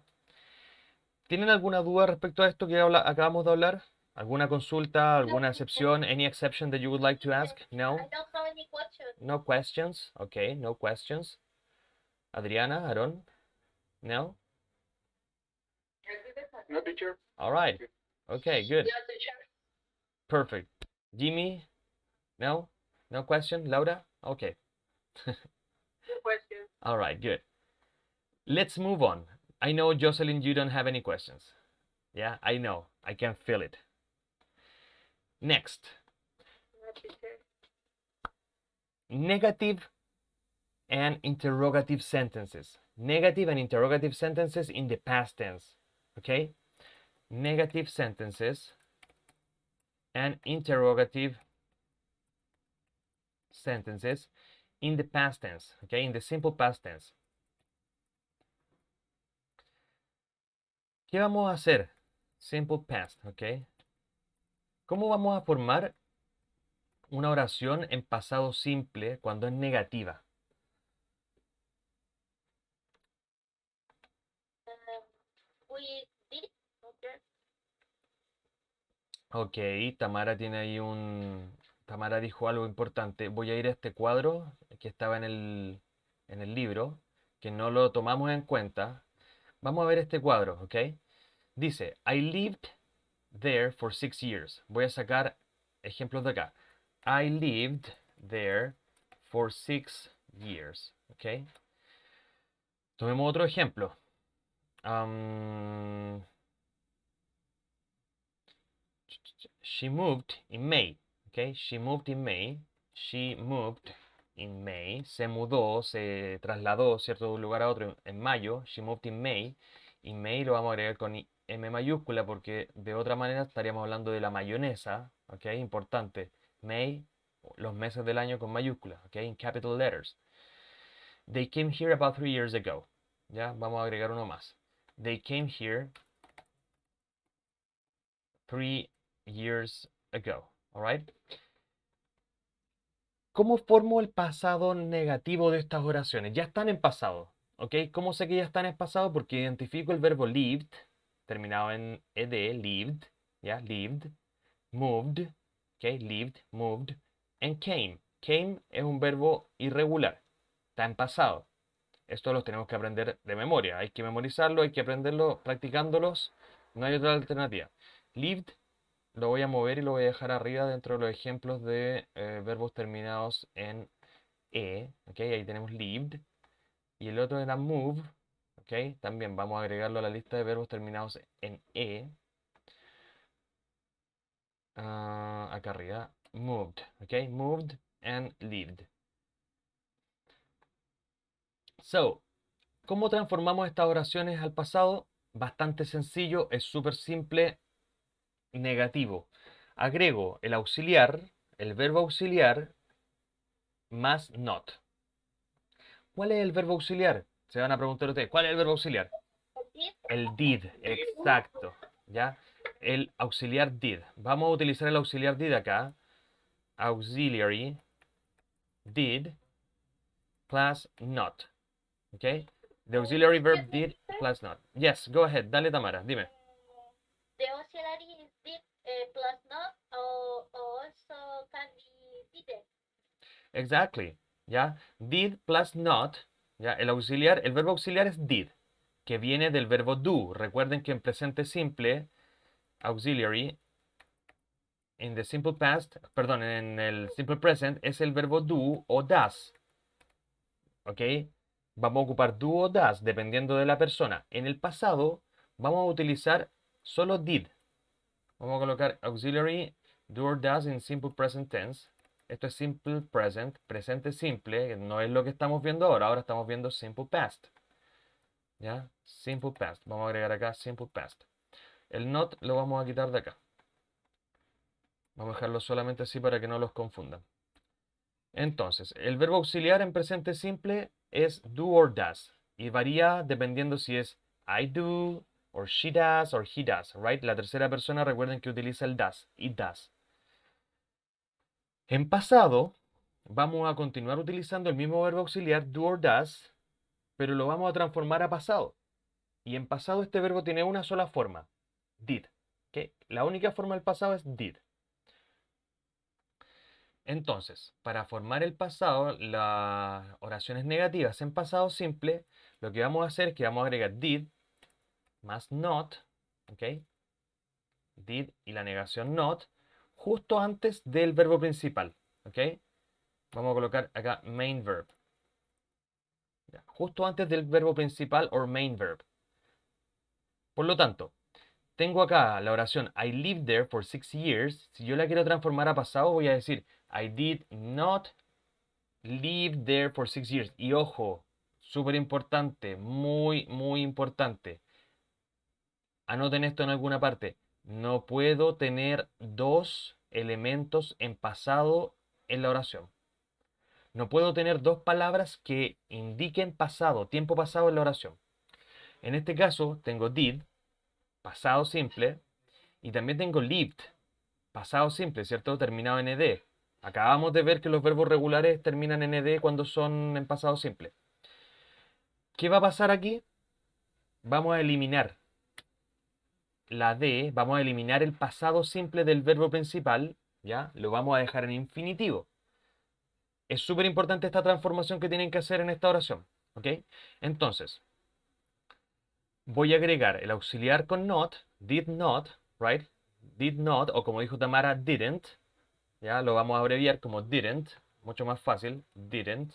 ¿Tienen alguna duda respecto a esto que acabamos de hablar? ¿Alguna consulta, alguna excepción? Any exception that you would like to ask? No? I don't have any questions. No questions? Okay, no questions. Adriana, Aaron? No? No, teacher. All right. Okay, good. Yeah, teacher. Perfect. Jimmy? No? No question? Laura? Okay. No questions. All right, good. Let's move on. I know, Jocelyn, you don't have any questions. Yeah, I know. I can feel it. Next. No, teacher. Negative and interrogative sentences. Negative and interrogative sentences in the past tense. Okay? Negative sentences and interrogative sentences in the past tense. Okay? In the simple past tense. ¿Qué vamos a hacer? Simple past. Okay? ¿Cómo vamos a formar una oración en pasado simple cuando es negativa? We did it. Okay. Ok, Tamara tiene ahí Tamara dijo algo importante. Voy a ir a este cuadro que estaba en el libro, que no lo tomamos en cuenta. Vamos a ver este cuadro, ¿ok? Dice, I lived there for 6 years. Voy a sacar ejemplos de acá. I lived there for 6 years, ¿ok? Tomemos otro ejemplo. Um, she moved in May. Okay, she moved in May. She moved in May. Se mudó, se trasladó, ¿cierto?, de un lugar a otro en mayo. She moved in May. Y May lo vamos a agregar con M mayúscula porque de otra manera estaríamos hablando de la mayonesa. Ok, importante. May, los meses del año con mayúscula. Ok, in capital letters. They came here about 3 years ago. Ya, vamos a agregar uno más. They came here 3 years ago. All right. ¿Cómo formo el pasado negativo de estas oraciones? Ya están en pasado. ¿Ok? ¿Cómo sé que ya están en pasado? Porque identifico el verbo lived, terminado en ed, lived. ¿Ya? Lived. Moved. ¿Ok? Lived, moved. And came. Came es un verbo irregular. Está en pasado. Esto los tenemos que aprender de memoria. Hay que memorizarlo, hay que aprenderlo practicándolos. No hay otra alternativa. Lived lo voy a mover y lo voy a dejar arriba dentro de los ejemplos de verbos terminados en E. ¿Ok? Ahí tenemos lived. Y el otro era move. ¿Ok? También vamos a agregarlo a la lista de verbos terminados en E. Acá arriba. Moved. ¿Ok? Moved and lived. So, ¿cómo transformamos estas oraciones al pasado? Bastante sencillo, es súper simple, negativo. Agrego el auxiliar, el verbo auxiliar, más not. ¿Cuál es el verbo auxiliar? Se van a preguntar ustedes, ¿cuál es el verbo auxiliar? Did. El did, exacto. ¿Ya? El auxiliar did. Vamos a utilizar el auxiliar did acá. Auxiliary did plus not. ¿Ok? The auxiliary verb did plus not. Yes, go ahead. Dale, Tamara, dime. The auxiliary is did plus not, or also can be didn't. Exactly. ¿Ya? Did plus not. ¿Ya? El auxiliar, el verbo auxiliar es did, que viene del verbo do. Recuerden que en presente simple, auxiliary, in the simple past, perdón, en el simple present es el verbo do o does. ¿Ok? Vamos a ocupar do o does dependiendo de la persona. En el pasado vamos a utilizar solo did. Vamos a colocar auxiliary do or does in simple present tense. Esto es simple present, presente simple, no es lo que estamos viendo ahora. Ahora estamos viendo simple past. ¿Ya? Simple past. Vamos a agregar acá simple past. El not lo vamos a quitar de acá. Vamos a dejarlo solamente así para que no los confundan. Entonces, el verbo auxiliar en presente simple es do or does. Y varía dependiendo si es I do, or she does, or he does, right? La tercera persona, recuerden que utiliza el does, it does. En pasado, vamos a continuar utilizando el mismo verbo auxiliar do or does, pero lo vamos a transformar a pasado. Y en pasado este verbo tiene una sola forma, did. ¿Ok? La única forma del pasado es did. Entonces, para formar el pasado, las oraciones negativas en pasado simple, lo que vamos a hacer es que vamos a agregar did más not, ¿ok? Did y la negación not, justo antes del verbo principal, ¿ok? Vamos a colocar acá main verb. Ya, justo antes del verbo principal o main verb. Por lo tanto, tengo acá la oración I lived there for 6 years. Si yo la quiero transformar a pasado, voy a decir I did not live there for 6 years. Y ojo, súper importante, muy, muy importante. Anoten esto en alguna parte. No puedo tener dos elementos en pasado en la oración. No puedo tener dos palabras que indiquen pasado, tiempo pasado en la oración. En este caso tengo did, pasado simple, y también tengo lived, pasado simple, ¿cierto? Terminado en ed. Acabamos de ver que los verbos regulares terminan en ed cuando son en pasado simple. ¿Qué va a pasar aquí? Vamos a eliminar la D, vamos a eliminar el pasado simple del verbo principal, ¿ya? Lo vamos a dejar en infinitivo. Es súper importante esta transformación que tienen que hacer en esta oración, ¿ok? Entonces, voy a agregar el auxiliar con not, did not, right? Did not, o como dijo Tamara, didn't, ¿ya? Lo vamos a abreviar como didn't, mucho más fácil, didn't.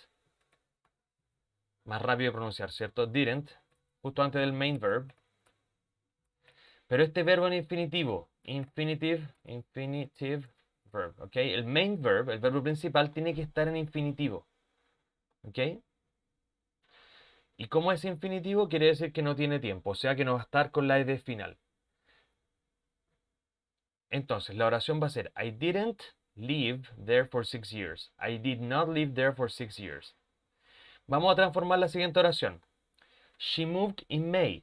Más rápido de pronunciar, ¿cierto? Didn't, justo antes del main verb. Pero este verbo en infinitivo, infinitive verb, ¿ok? El main verb, el verbo principal, tiene que estar en infinitivo, ¿ok? Y como es infinitivo, quiere decir que no tiene tiempo, o sea que no va a estar con la ed final. Entonces, la oración va a ser, I didn't live there for 6 years. I did not live there for 6 years. Vamos a transformar la siguiente oración. She moved in May.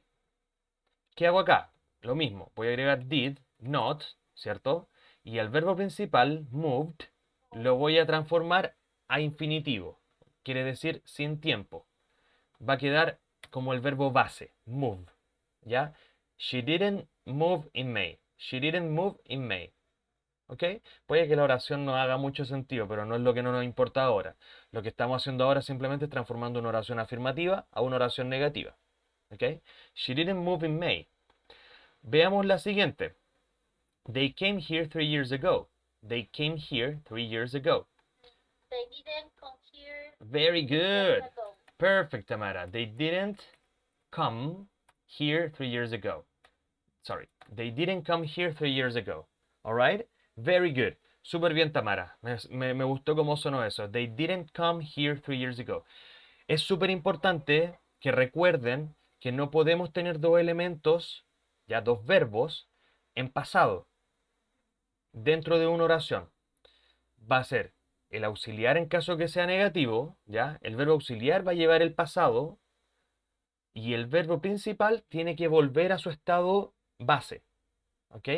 ¿Qué hago acá? Lo mismo, voy a agregar did, not, ¿cierto? Y el verbo principal, moved, lo voy a transformar a infinitivo. Quiere decir sin tiempo. Va a quedar como el verbo base, move. ¿Ya? She didn't move in May. She didn't move in May. ¿Ok? Puede que la oración no haga mucho sentido, pero no es lo que no nos importa ahora. Lo que estamos haciendo ahora simplemente es transformando una oración afirmativa a una oración negativa. ¿Ok? She didn't move in May. Veamos la siguiente. They came here 3 years ago. They came here 3 years ago. They didn't come here Very 3 years good. ago. Perfect, Tamara. They didn't come here 3 years ago. Sorry. They didn't come here 3 years ago. All right? Very good. Súper bien, Tamara. Me gustó cómo sonó eso. They didn't come here 3 years ago. Es súper importante que recuerden que no podemos tener dos elementos, ya dos verbos, en pasado dentro de una oración. Va a ser el auxiliar en caso que sea negativo, ¿ya? El verbo auxiliar va a llevar el pasado y el verbo principal tiene que volver a su estado base, ¿ok?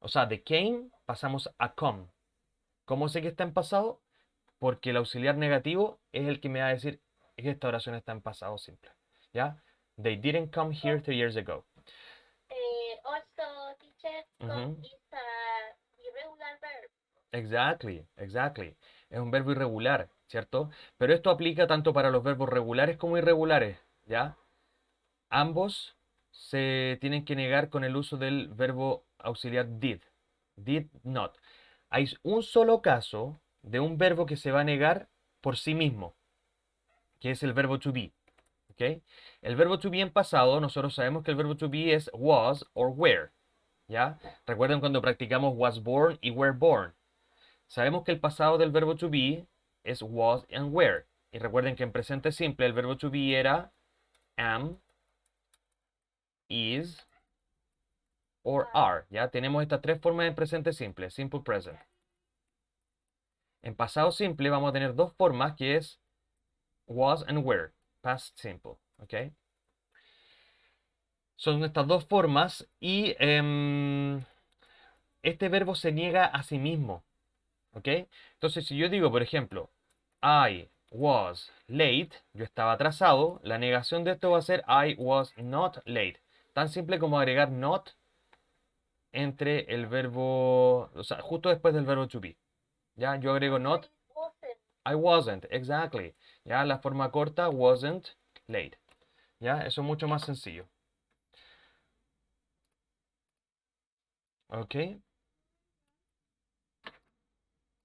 O sea, de came pasamos a come. ¿Cómo sé que está en pasado? Porque el auxiliar negativo es el que me va a decir que esta oración está en pasado simple, ¿ya? They didn't come here 3 years ago. Also, teacher, come Ujú. is a irregular verb. Exactly, exactly. Es un verbo irregular, ¿cierto? Pero esto aplica tanto para los verbos regulares como irregulares, ¿ya? Ambos se tienen que negar con el uso del verbo auxiliar did not. Hay un solo caso de un verbo que se va a negar por sí mismo, que es el verbo to be, ¿ok? El verbo to be en pasado, nosotros sabemos que el verbo to be es was or were, ¿ya? Recuerden cuando practicamos was born y were born. Sabemos que el pasado del verbo to be es was and were. Y recuerden que en presente simple el verbo to be era am, is or are. Ya tenemos estas tres formas en presente simple, simple present. En pasado simple vamos a tener dos formas que es was and were, past simple. ¿Ok? Son estas dos formas y este verbo se niega a sí mismo. ¿Ok? Entonces, si yo digo, por ejemplo, I was late, yo estaba atrasado, la negación de esto va a ser I was not late. Tan simple como agregar not entre el verbo, o sea, justo después del verbo to be. Ya, yo agrego not, I wasn't, exactly. Ya, la forma corta, wasn't late. Ya, eso es mucho más sencillo. Ok,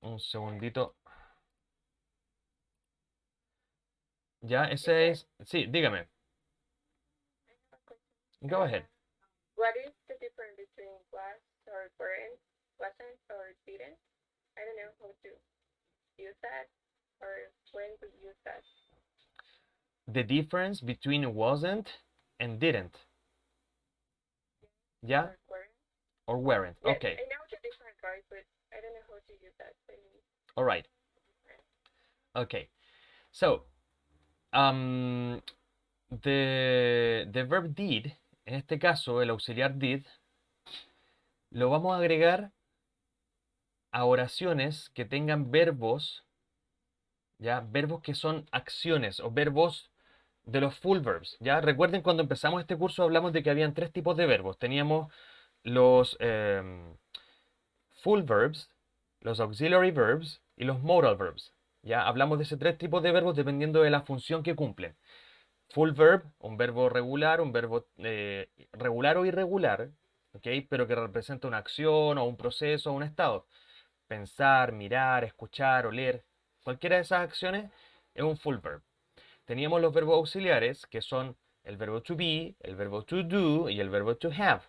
un segundito. Ya, ese es, sí, dígame. Go ahead. What is the difference between was or weren't, wasn't or didn't? I don't know how to use that or when to use that. The difference between wasn't and didn't. Yeah? Or weren't. Or weren't. Yeah, Okay. I know the difference, right? But I don't know how to use that. I mean, All right. Okay. So, the verb did, en este caso, el auxiliar did, lo vamos a agregar a oraciones que tengan verbos, ¿ya? Verbos que son acciones o verbos de los full verbs, ¿ya? Recuerden cuando empezamos este curso hablamos de que habían tres tipos de verbos. Teníamos los full verbs, los auxiliary verbs y los modal verbs. Ya hablamos de ese tres tipos de verbos dependiendo de la función que cumplen. Full verb, un verbo regular, un verbo regular o irregular, ¿ok? Pero que representa una acción o un proceso o un estado. Pensar, mirar, escuchar, oler. Cualquiera de esas acciones es un full verb. teníamos los verbos auxiliares, que son el verbo to be, el verbo to do y el verbo to have.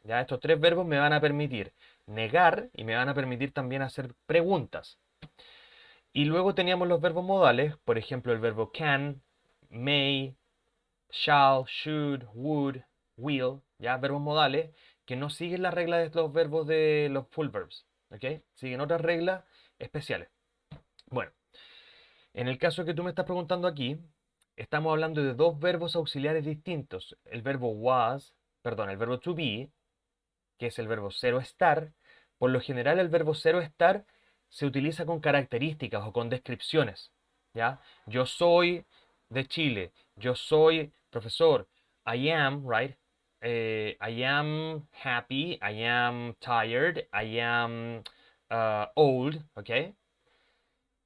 Ya estos tres verbos me van a permitir negar y me van a permitir también hacer preguntas. Y luego teníamos los verbos modales, por ejemplo, el verbo can, may, shall, should, would, will, ya verbos modales que no siguen las reglas de los verbos de los full verbs, ¿ok? Siguen otras reglas especiales. Bueno, en el caso que tú me estás preguntando aquí, estamos hablando de dos verbos auxiliares distintos. El verbo el verbo to be, que es el verbo ser o estar. Por lo general el verbo ser o estar se utiliza con características o con descripciones, ¿ya? Yo soy de Chile, yo soy profesor, I am, right? I am happy, I am tired, I am old, ¿ok?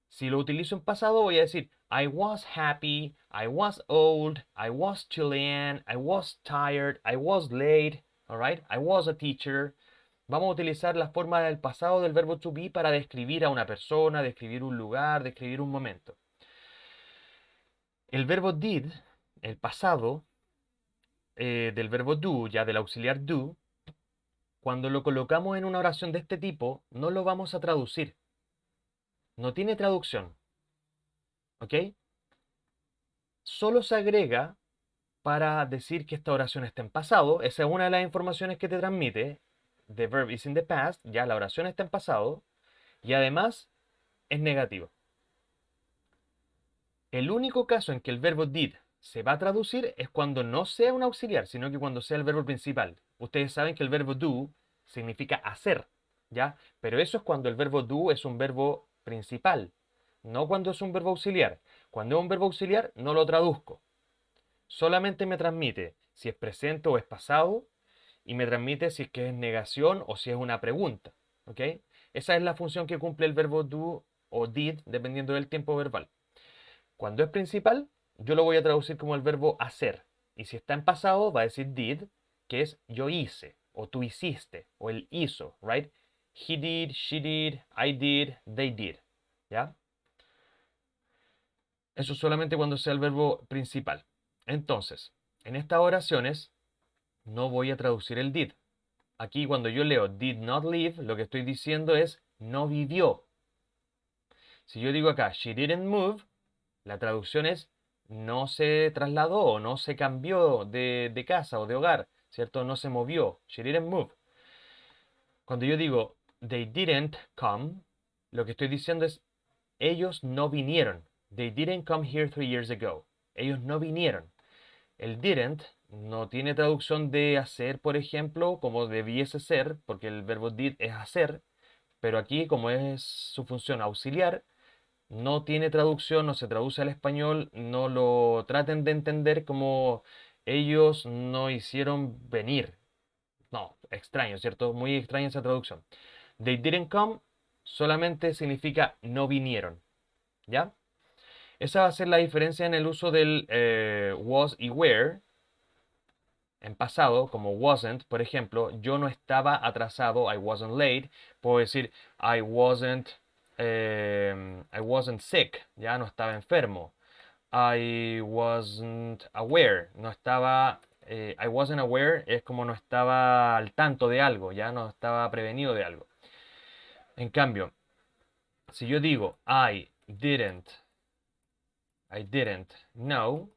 Si lo utilizo en pasado voy a decir I was happy, I was old, I was Chilean, I was tired, I was late, alright? I was a teacher. Vamos a utilizar la forma del pasado del verbo to be para describir a una persona, describir un lugar, describir un momento. El verbo did, el pasado del verbo do, ya del auxiliar do, cuando lo colocamos en una oración de este tipo, no lo vamos a traducir. No tiene traducción. ¿Ok? Solo se agrega para decir que esta oración está en pasado. Esa es una de las informaciones que te transmite. The verb is in the past. Ya la oración está en pasado. Y además es negativo. El único caso en que el verbo did se va a traducir es cuando no sea un auxiliar, sino que cuando sea el verbo principal. Ustedes saben que el verbo do significa hacer, ¿ya? Pero eso es cuando el verbo do es un verbo principal, no cuando es un verbo auxiliar. Cuando es un verbo auxiliar no lo traduzco. Solamente me transmite si es presente o es pasado y me transmite si es que es negación o si es una pregunta, ¿ok? Esa es la función que cumple el verbo do o did dependiendo del tiempo verbal. Cuando es principal, yo lo voy a traducir como el verbo hacer. Y si está en pasado, va a decir did, que es yo hice, o tú hiciste, o él hizo, right? He did, she did, I did, they did. ¿Ya? Eso solamente cuando sea el verbo principal. Entonces, en estas oraciones no voy a traducir el did. Aquí cuando yo leo did not live, lo que estoy diciendo es no vivió. Si yo digo acá she didn't move, la traducción es no se trasladó o no se cambió de casa o de hogar, ¿cierto? No se movió. She didn't move. Cuando yo digo they didn't come, lo que estoy diciendo es ellos no vinieron. They didn't come here 3 years ago. Ellos no vinieron. El didn't no tiene traducción de hacer, por ejemplo, como debiese ser, porque el verbo did es hacer, pero aquí, como es su función auxiliar, no tiene traducción, no se traduce al español, no lo traten de entender como ellos no hicieron venir. No, extraño, ¿cierto? Muy extraña esa traducción. They didn't come solamente significa no vinieron, ¿ya? Esa va a ser la diferencia en el uso del was y were. En pasado, como wasn't, por ejemplo, yo no estaba atrasado, I wasn't late. Puedo decir I wasn't sick, ya no estaba enfermo. I wasn't aware, no estaba, I wasn't aware es como no estaba al tanto de algo, ya no estaba prevenido de algo. En cambio, si yo digo I didn't know,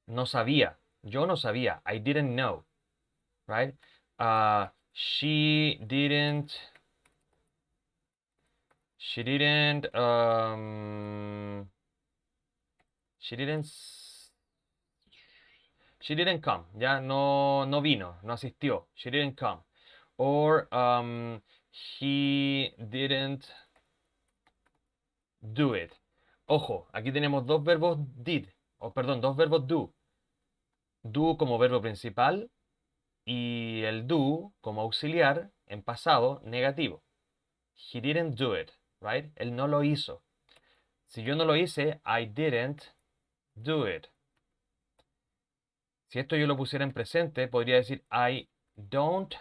no sabía, yo no sabía, I didn't know, right? She didn't she didn't she didn't she didn't come, ya no vino, no asistió, she didn't come. Or he didn't do it. Ojo, aquí tenemos dos verbos did, o perdón, dos verbos do. Do como verbo principal y el do como auxiliar en pasado negativo. He didn't do it, right? Él no lo hizo. Si yo no lo hice, I didn't do it. Si esto yo lo pusiera en presente, podría decir I don't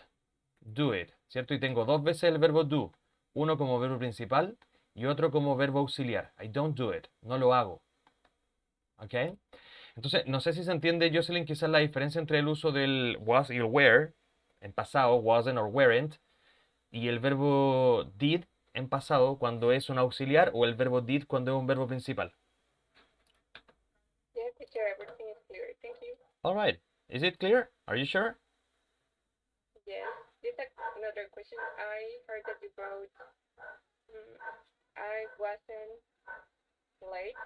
do it, ¿cierto? Y tengo dos veces el verbo do, uno como verbo principal y otro como verbo auxiliar. I don't do it, no lo hago. ¿Ok? Entonces, no sé si se entiende, Jocelyn, quizás la diferencia entre el uso del was y el were en pasado, wasn't or weren't, y el verbo did en pasado cuando es un auxiliar o el verbo did cuando es un verbo principal. Yeah, teacher, everything is clear. Thank you. All right. Is it clear? Are you sure? Yes. Just another question. I heard that you wrote, I wasn't late,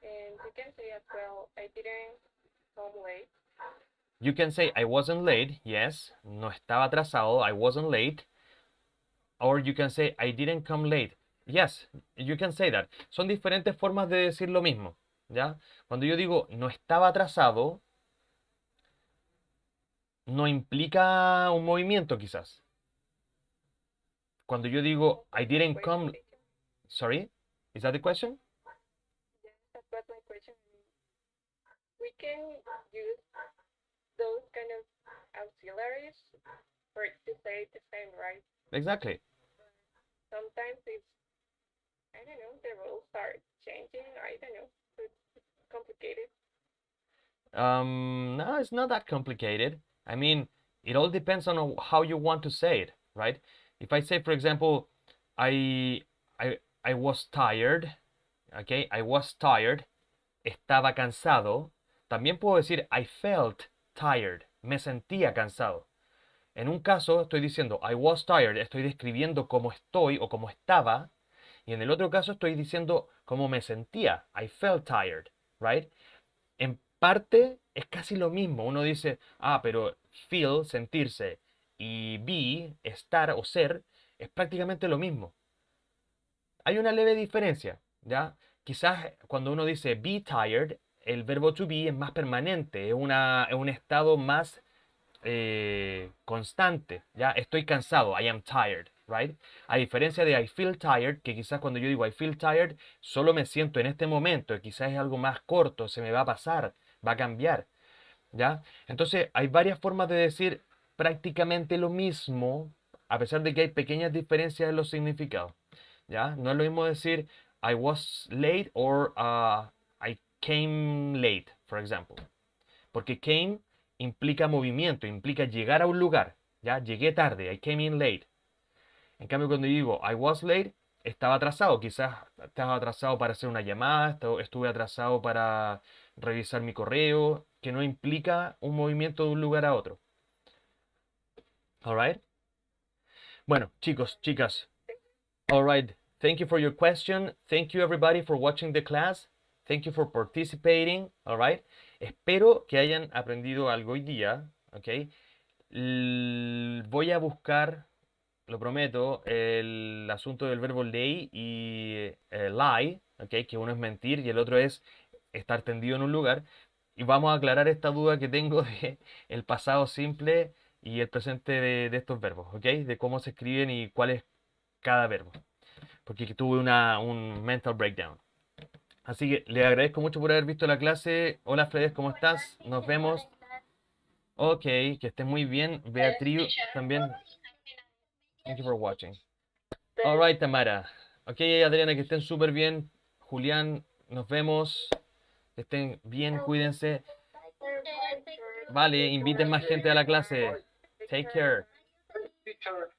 and you can say as well, I didn't come late. You can say I wasn't late. Yes. No estaba atrasado. I wasn't late. Or you can say I didn't come late. Yes, you can say that. Son diferentes formas de decir lo mismo, ¿ya? Cuando yo digo no estaba atrasado, no implica un movimiento quizás. Cuando yo digo I didn't Question, come, teacher. sorry, is that the question? Yes, that was my question. We can use those kind of auxiliaries for it to say the same, right? Exactly. Sometimes it's, I don't know, the rules are changing. I don't know. It's complicated. No, it's not that complicated. I mean, it all depends on how you want to say it, right? If I say, for example, I I was tired, okay? I was tired, estaba cansado. También puedo decir I felt tired, me sentía cansado. En un caso estoy diciendo I was tired, estoy describiendo cómo estoy o cómo estaba. Y en el otro caso estoy diciendo cómo me sentía. I felt tired, right? En parte es casi lo mismo. Uno dice, pero feel, sentirse, y be, estar o ser, es prácticamente lo mismo. Hay una leve diferencia, ¿ya? Quizás cuando uno dice be tired, el verbo to be es más permanente, es un estado más constante, ¿ya? Estoy cansado, I am tired, right? A diferencia de I feel tired, que quizás cuando yo digo I feel tired, solo me siento en este momento, quizás es algo más corto, se me va a pasar, va a cambiar, ¿ya? Entonces, hay varias formas de decir prácticamente lo mismo, a pesar de que hay pequeñas diferencias en los significados, ¿ya? No es lo mismo decir I was late or I came late, for example. Porque came implica movimiento, implica llegar a un lugar. Ya llegué tarde, I came in late. En cambio, cuando digo I was late, estaba atrasado. Quizás estaba atrasado para hacer una llamada, estuve atrasado para revisar mi correo, que no implica un movimiento de un lugar a otro. Alright? Bueno, chicos, chicas. Alright. Thank you for your question. Thank you everybody for watching the class. Thank you for participating. Alright. Espero que hayan aprendido algo hoy día. ¿Ok? Voy a buscar, lo prometo, el asunto del verbo lay y lie, ¿ok? Que uno es mentir y el otro es estar tendido en un lugar. Y vamos a aclarar esta duda que tengo de el pasado simple y el presente de estos verbos, ¿ok? De cómo se escriben y cuál es cada verbo. Porque tuve un mental breakdown. Así que le agradezco mucho por haber visto la clase. Hola Fredes, ¿cómo estás? Nos vemos. Ok, que estés muy bien. Beatriz también. Thank you for watching. All right, Tamara. Ok, Adriana, que estén súper bien. Julián, nos vemos. Que estén bien, cuídense. Vale, inviten más gente a la clase. Take care. Teacher,